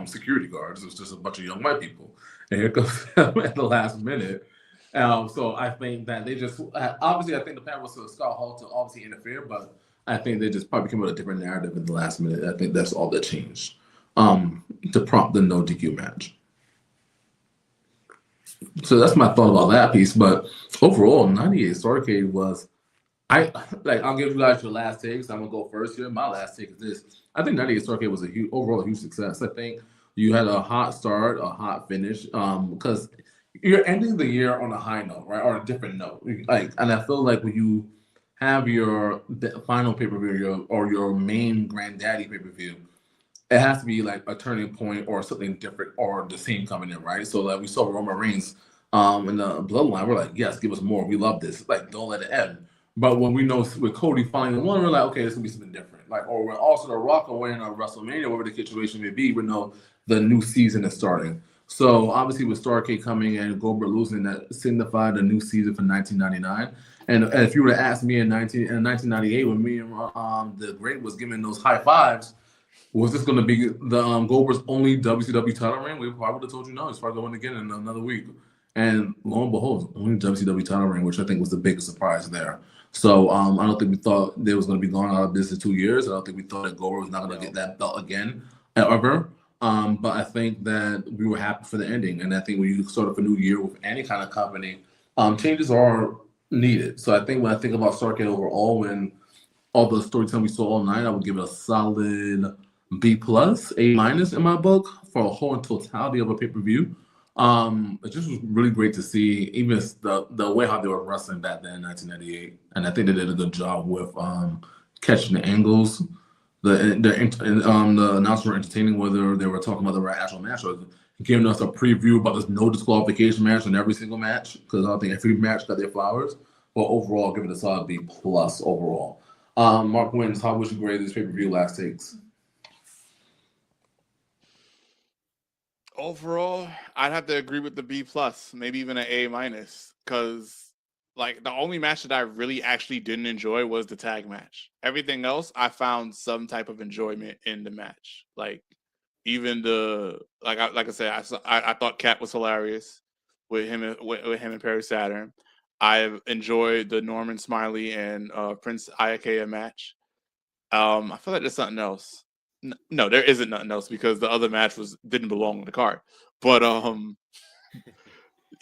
security guards. It's just a bunch of young white people, and here comes him at the last minute. So I think that they just obviously I think the plan was for Scott Hall to obviously interfere, but I think they just probably came with a different narrative in the last minute. I think that's all that changed to prompt the no DQ match. So that's my thought about that piece. But overall, 98 Starrcade was I'll give you guys your last takes. I'm gonna go first here. My last take is this. I think 98 Starrcade was overall a huge success. I think you had a hot start, a hot finish. Because you're ending the year on a high note, right? Or a different note. And I feel like when you have your final pay-per-view or your main granddaddy pay-per-view, it has to be like a turning point or something different or the same coming in, right? So like we saw Roman Reigns in the bloodline, we're like, yes, give us more. We love this. Like, don't let it end. But when we know with Cody finally won, we're like, okay, this gonna be something different. Like, or when also the Rock are winning on WrestleMania, whatever the situation may be, we know the new season is starting. So obviously with Starrcade coming and Goldberg losing, that signified a new season for 1999. And if you were to ask me in 1998, when me and the Great was giving those high fives, was this going to be the Goldberg's only WCW title reign? We probably would have told you no. He's probably going again in another week. And lo and behold, only WCW title reign, which I think was the biggest surprise there. So I don't think we thought they was going to be going out of business 2 years. I don't think we thought that Goldberg was not going to get that belt again ever. But I think that we were happy for the ending. And I think when you start up a new year with any kind of company, changes are needed. So I think when I think about Starrcade overall, when all the storytelling we saw all night, I would give it a solid B plus, A minus in my book for a whole totality of a pay per view. It just was really great to see, even the way how they were wrestling back then in 1998, and I think they did a good job with catching the angles. The announcers were entertaining, whether they were talking about the actual match or giving us a preview about this no disqualification match in every single match, because I think every match got their flowers. But overall, give it a solid B plus overall. Mark Wins, how would you grade this pay per view last takes? Overall, I'd have to agree with the B plus, maybe even an A minus, because like the only match that I really actually didn't enjoy was the tag match. Everything else, I found some type of enjoyment in the match. Like even like I said, I thought Cat was hilarious with him and Perry Saturn. I enjoyed the Norman Smiley and Prince Iakea match. I feel like there's something else. No, there isn't nothing else because the other match didn't belong on the card. But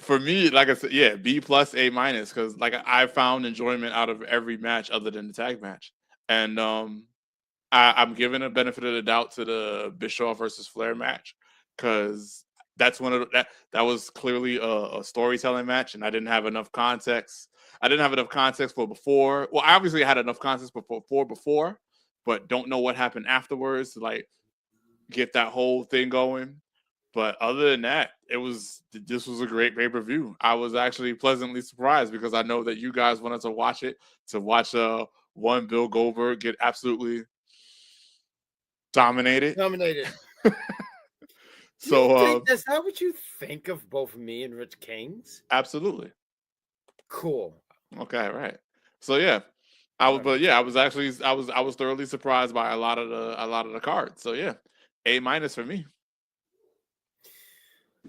for me, like I said, yeah, B plus, A minus, because like I found enjoyment out of every match other than the tag match, and I'm giving a benefit of the doubt to the Bischoff versus Flair match because that's one of that was clearly a storytelling match, and I didn't have enough context. I didn't have enough context for before. Well, obviously, I had enough context before, but don't know what happened afterwards to like get that whole thing going. But other than that, this was a great pay-per-view. I was actually pleasantly surprised because I know that you guys wanted to watch it, to watch one Bill Goldberg get absolutely dominated. So is that what you think of both me and Rich Kings? Absolutely. Cool. Okay, right. So yeah. I was thoroughly surprised by a lot of the cards. So yeah, A minus for me.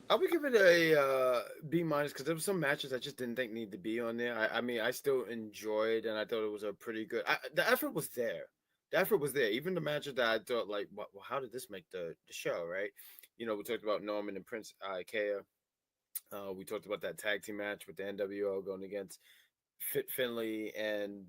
I would give it a B minus because there were some matches I just didn't think needed to be on there. I mean, I still enjoyed and I thought it was a pretty good. The effort was there. The effort was there. Even the matches that I thought like, well, how did this make the show? Right? You know, we talked about Norman and Prince Ikea. We talked about that tag team match with the NWO going against Fit Finley and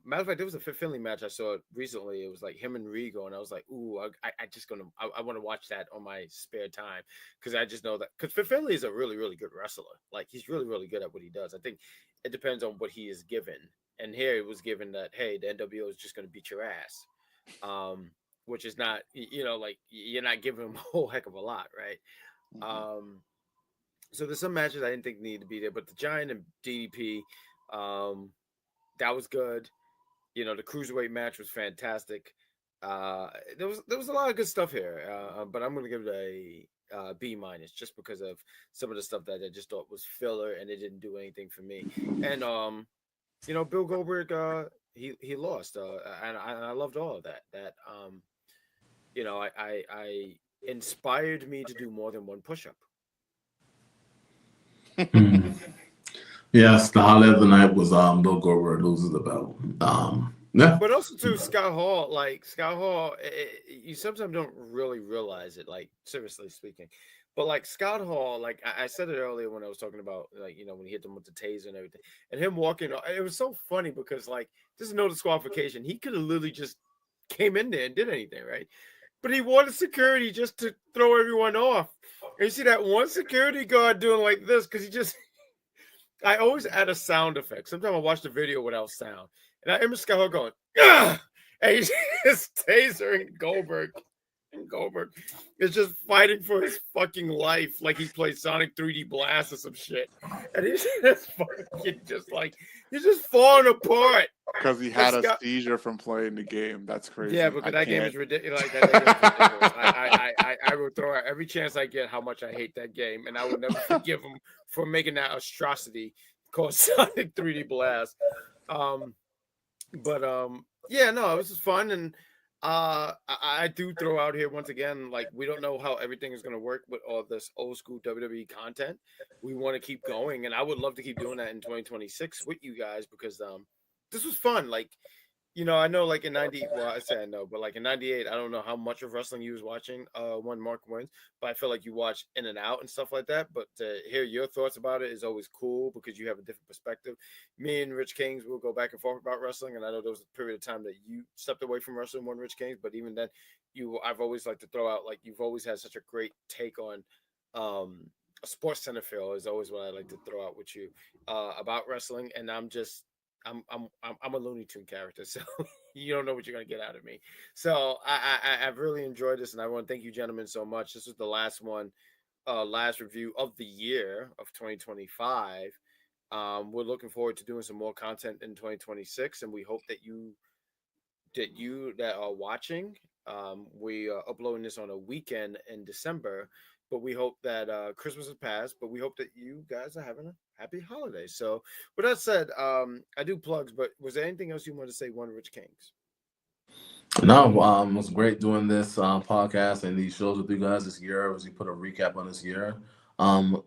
matter of fact, there was a Fit Finley match I saw recently. It was like him and Regal, and I was like, "Ooh, I want to watch that on my spare time because I just know that because Fit Finley is a really really good wrestler. Like he's really really good at what he does. I think it depends on what he is given. And here it was given that hey, the NWO is just going to beat your ass, which is not like you're not giving him a whole heck of a lot, right? Mm-hmm. So there's some matches I didn't think needed to be there, but the Giant and DDP. That was good. You know, the cruiserweight match was fantastic. There was a lot of good stuff here, but I'm going to give it a B minus just because of some of the stuff that I just thought was filler and it didn't do anything for me. And Bill Goldberg, he lost, and I loved all of that. I inspired me to do more than one push up. Hmm. Yes, the highlight of the night was Bill Goldberg loses the belt. Yeah. But also too, Scott Hall, you sometimes don't really realize it, like seriously speaking. But like Scott Hall, like I said it earlier when I was talking about like when he hit them with the taser and everything, and him walking, it was so funny because like this is no disqualification. He could have literally just came in there and did anything, right? But he wanted security just to throw everyone off. And you see that one security guard doing like this because he just. I always add a sound effect. Sometimes I watch the video without sound. And I remember Scott Hall going, "Ugh!" And he's just tasering Goldberg. And Goldberg is just fighting for his fucking life like he played Sonic 3D Blast or some shit. And he's just fucking he's just falling apart. Because he had a seizure from playing the game. That's crazy. Yeah, because that game is ridiculous. Like, that game is ridiculous. I will throw out every chance I get how much I hate that game. And I will never forgive him for making that atrocity called Sonic 3D Blast. Yeah, no, it was just fun. And I do throw out here once again, like we don't know how everything is going to work with all this old school WWE content. We want to keep going, and I would love to keep doing that in 2026 with you guys because this was fun. Like, I know like in 90, well, I say I know, but like in 98, I don't know how much of wrestling you was watching when Mark wins, but I feel like you watch in and out and stuff like that. But to hear your thoughts about it is always cool because you have a different perspective. Me and Rich Kings will go back and forth about wrestling, and I know there was a period of time that you stepped away from wrestling when Rich Kings, but even then, I've always liked to throw out like you've always had such a great take on a Sports Center feel is always what I like to throw out with you about wrestling, and I'm a Looney Tune character, so you don't know what you're gonna get out of me. So I've really enjoyed this, and I want to thank you, gentlemen, so much. This was the last one, last review of the year of 2025. We're looking forward to doing some more content in 2026, and we hope that you that are watching. We are uploading this on a weekend in December, but we hope that Christmas has passed. But we hope that you guys are having a happy holiday. So, with that said, I do plugs. But was there anything else you want to say, One Rich Kings? No, it was great doing this podcast and these shows with you guys this year as we put a recap on this year.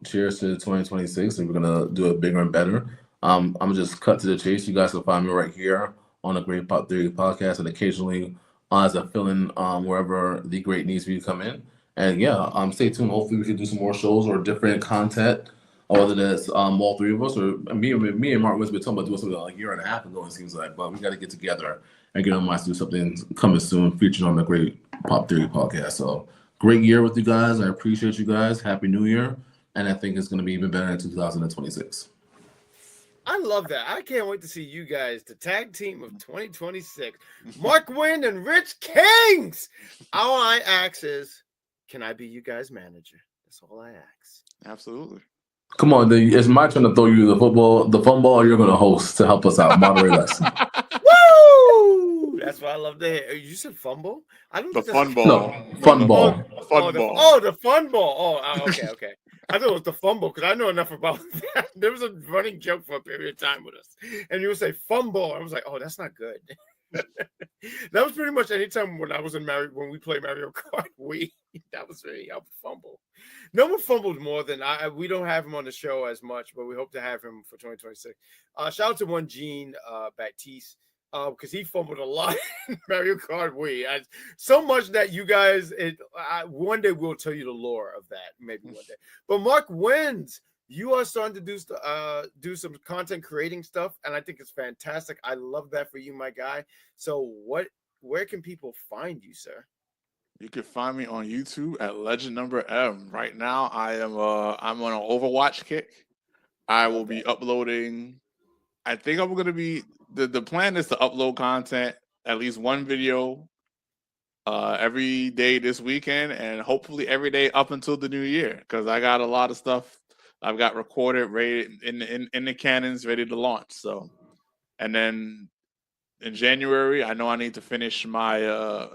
Cheers to 2026, and we're gonna do it bigger and better. I'm gonna just cut to the chase. You guys can find me right here on the Great Pop Theory podcast, and occasionally as a fill-in wherever the great needs for you come in. And yeah, stay tuned. Hopefully, we can do some more shows or different content, or whether that's all three of us or me and Mark was been talking about doing something like a year and a half ago. It seems like, but we got to get together and get on my to do something coming soon, featured on the Great Pop Theory podcast. So great year with you guys. I appreciate you guys. Happy New Year, and I think it's going to be even better in 2026. I love that. I can't wait to see you guys, the tag team of 2026. Mark Wynn and Rich Kings. All I ask is, can I be you guys' manager? That's all I ask. Absolutely. Come on, it's my turn to throw you the fun ball. You're going to host to help us out, moderate us. Woo! That's what I love to hear. You said fumble? I don't the think fun that's ball. No, fun ball. The fun ball. Oh, okay. I thought it was the fumble because I know enough about that. There was a running joke for a period of time with us, and you would say fumble. I was like, oh, that's not good. That was pretty much any time when I was when we played Mario Kart. That was really a fumble. No one fumbled more than we don't have him on the show as much, but we hope to have him for 2026. Shout out to one Gene Baptiste. Because he fumbled a lot in Mario Kart Wii. So much that you guys, one day we'll tell you the lore of that, maybe one day. But Mark wins. You are starting to do some content creating stuff, and I think it's fantastic. I love that for you, my guy. So where can people find you, sir? You can find me on YouTube at Legend Number M. Right now, I'm on an Overwatch kick. I will be uploading. I think I'm gonna be the plan is to upload content, at least one video, every day this weekend, and hopefully every day up until the new year. Because I got a lot of stuff I've got recorded, ready in the cannons, ready to launch. So, and then in January, I know I need to finish my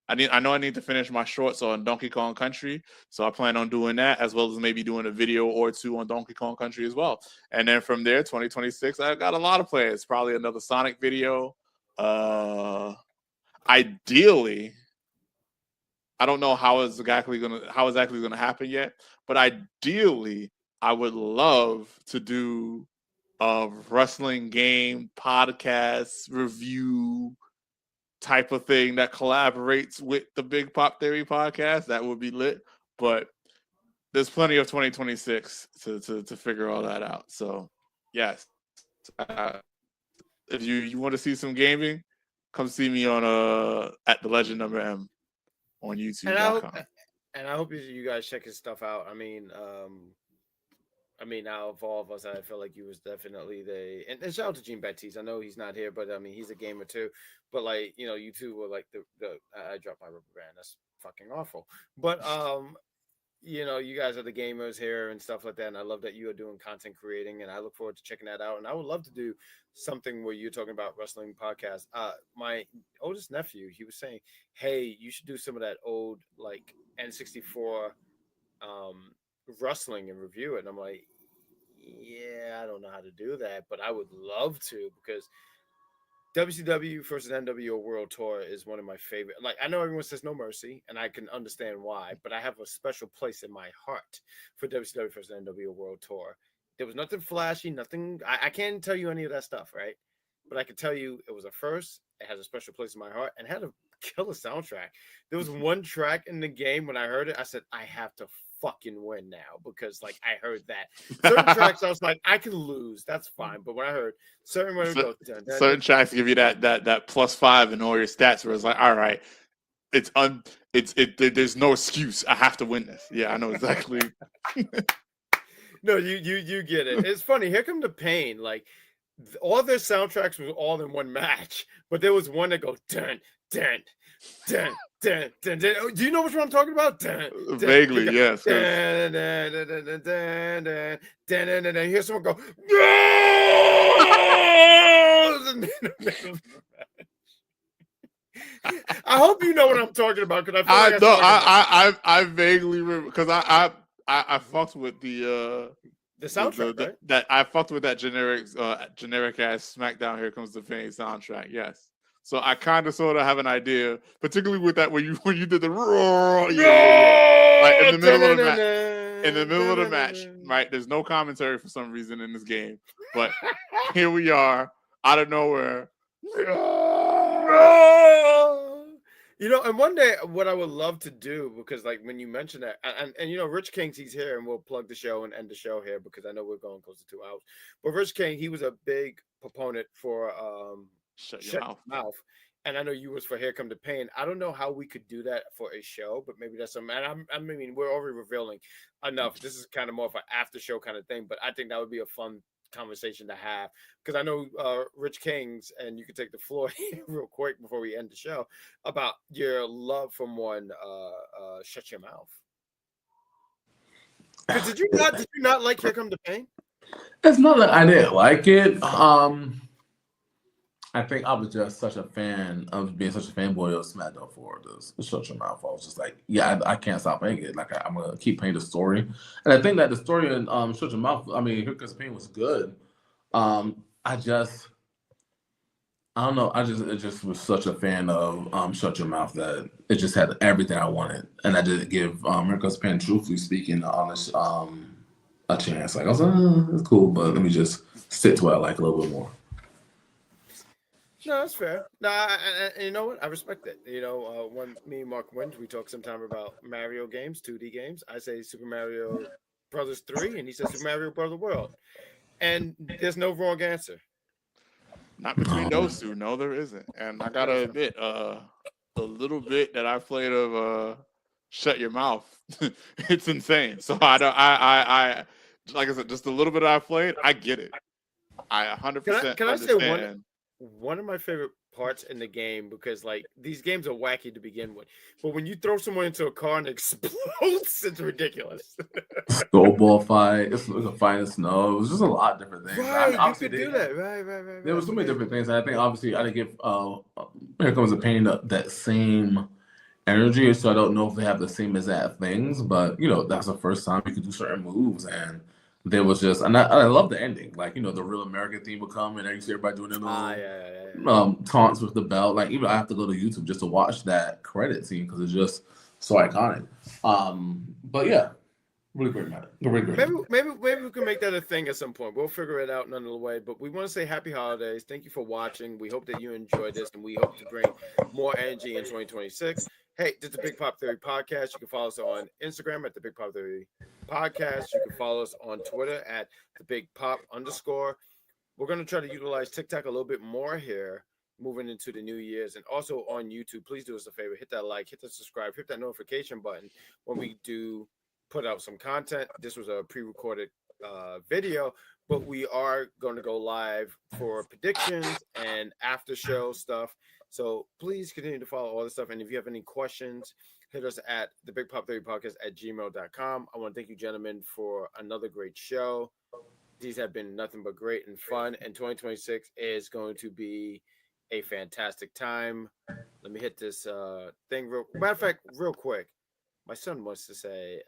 I know I need to finish my shorts on Donkey Kong Country, so I plan on doing that, as well as maybe doing a video or two on Donkey Kong Country as well. And then from there, 2026, I got a lot of plans. Probably another Sonic video. Ideally, I don't know how it's exactly gonna happen yet, but ideally, I would love to do a wrestling game podcast review type of thing that collaborates with the Big Pop Theory podcast. That would be lit. But there's plenty of 2026 to figure all that out. So yes, if you want to see some gaming, come see me on at the Legend Number M on YouTube.com. And I hope you guys check his stuff out. I mean, out of all of us, I feel like he was definitely and shout out to Gene Baptiste. I know he's not here, but I mean, he's a gamer too. But like, you two were like I dropped my rubber band. That's fucking awful. But you guys are the gamers here and stuff like that. And I love that you are doing content creating, and I look forward to checking that out. And I would love to do something where you're talking about wrestling podcasts. My oldest nephew, he was saying, hey, you should do some of that old like N64 wrestling and review it. And I'm like, yeah, I don't know how to do that, but I would love to, because WCW versus NWO World Tour is one of my favorite. Like, I know everyone says No Mercy, and I can understand why, but I have a special place in my heart for WCW versus NWO World Tour. There was nothing flashy, nothing. I can't tell you any of that stuff, right? But I can tell you it was a first. It has a special place in my heart, and had a killer soundtrack. There was one track in the game when I heard it, I said, I have to fucking win now, because like I heard that certain tracks I was like, I can lose, that's fine, but when I heard certain tracks give you that +5 in all your stats, where it's like, all right, there's no excuse, I have to win this. Yeah, I know exactly. No, you get it. It's funny. Here Come the Pain. Like, all their soundtracks were all in one match, but there was one that go dun dun dun dun dun dun. Oh, do you know which one I'm talking about? Dun, dun, vaguely, dun, yes. Dun, dun, dun, dun, dun, dun, dun, dun, dun, dun, dun. Hear someone go. I hope you know what I'm talking about, because I vaguely remember, because I fucked with the soundtrack, right? That I fucked with that generic ass SmackDown Here Comes the Pain soundtrack. Yes, so I kind of sort of have an idea, particularly with that when you did the roar, like in the middle of the match, right? There's no commentary for some reason in this game, but here we are out of nowhere. And one day what I would love to do, because like when you mentioned that, and Rich King's, he's here, and we'll plug the show and end the show here, because I know we're going close to 2 hours. But Rich King, he was a big proponent for Shut Your Mouth. And I know you was for Here Come the Pain. I don't know how we could do that for a show, but maybe that's something. And I mean, we're already revealing enough. This is kind of more of an after show kind of thing, but I think that would be a fun conversation to have, because I know Rich King's, and you can take the floor real quick before we end the show, about your love from one Shut Your Mouth. Did you not like Here Come the Pain? It's not that I didn't like it. I think I was just such a fan of being such a fanboy of SmackDown for this Shut Your Mouth. I was just like, yeah, I can't stop playing it. Like, I'm gonna keep playing the story, and I think that the story in Shut Your Mouth, I mean, Here Comes the Pain was good. I don't know. I just was such a fan of Shut Your Mouth that it just had everything I wanted, and I didn't give Here Comes the Pain, truthfully speaking, honest a chance. Like, I was like, it's cool, but let me just stick to what I like a little bit more. No, that's fair. No, and you know what? I respect it. When me and Mark went, we talk sometime about Mario games, 2D games. I say Super Mario Brothers 3, and he says Super Mario Brother World. And there's no wrong answer. Not between those two. No, there isn't. And I gotta admit, the little bit that I played of Shut Your Mouth, it's insane. So I like I said, just a little bit I played, I get it. I 100% can I understand. say one of my favorite parts in the game, because like these games are wacky to begin with, but when you throw someone into a car and it explodes, it's ridiculous. Snowball fight, it's like a fight in snow. It was just a lot of different things. Right, you could do that. Right. There was so many different things. And I think obviously I didn't give Here Comes the Pain that same energy, so I don't know if they have the same exact things. But that's the first time you could do certain moves, and there was just, and I love the ending. Like the Real American theme would come, and then you see everybody doing their little taunts with the belt. Like even I have to go to YouTube just to watch that credit scene because it's just so iconic. But yeah. Really great match. Really great. Maybe we can make that a thing at some point. We'll figure it out none of the way. But we want to say happy holidays. Thank you for watching. We hope that you enjoyed this, and we hope to bring more energy in 2026. Hey, this is the Big Pop Theory Podcast. You can follow us on Instagram at the Big Pop Theory Podcast. You can follow us on Twitter at the Big Pop _. We're going to try to utilize TikTok a little bit more here, moving into the New Year's, and also on YouTube. Please do us a favor. Hit that like, hit the subscribe, hit that notification button when we do put out some content. This was a pre-recorded video, but we are going to go live for predictions and after show stuff. So please continue to follow all this stuff. And if you have any questions, hit us at the Big Pop Theory Podcast at gmail.com. I want to thank you, gentlemen, for another great show. These have been nothing but great and fun. And 2026 is going to be a fantastic time. Let me hit this thing matter of fact, real quick. My son wants to say,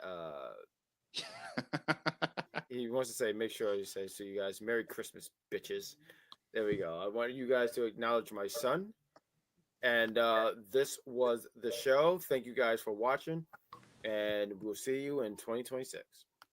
he wants to say, make sure you say, so you guys, Merry Christmas, bitches. There we go. I want you guys to acknowledge my son. And this was the show. Thank you guys for watching. And we'll see you in 2026.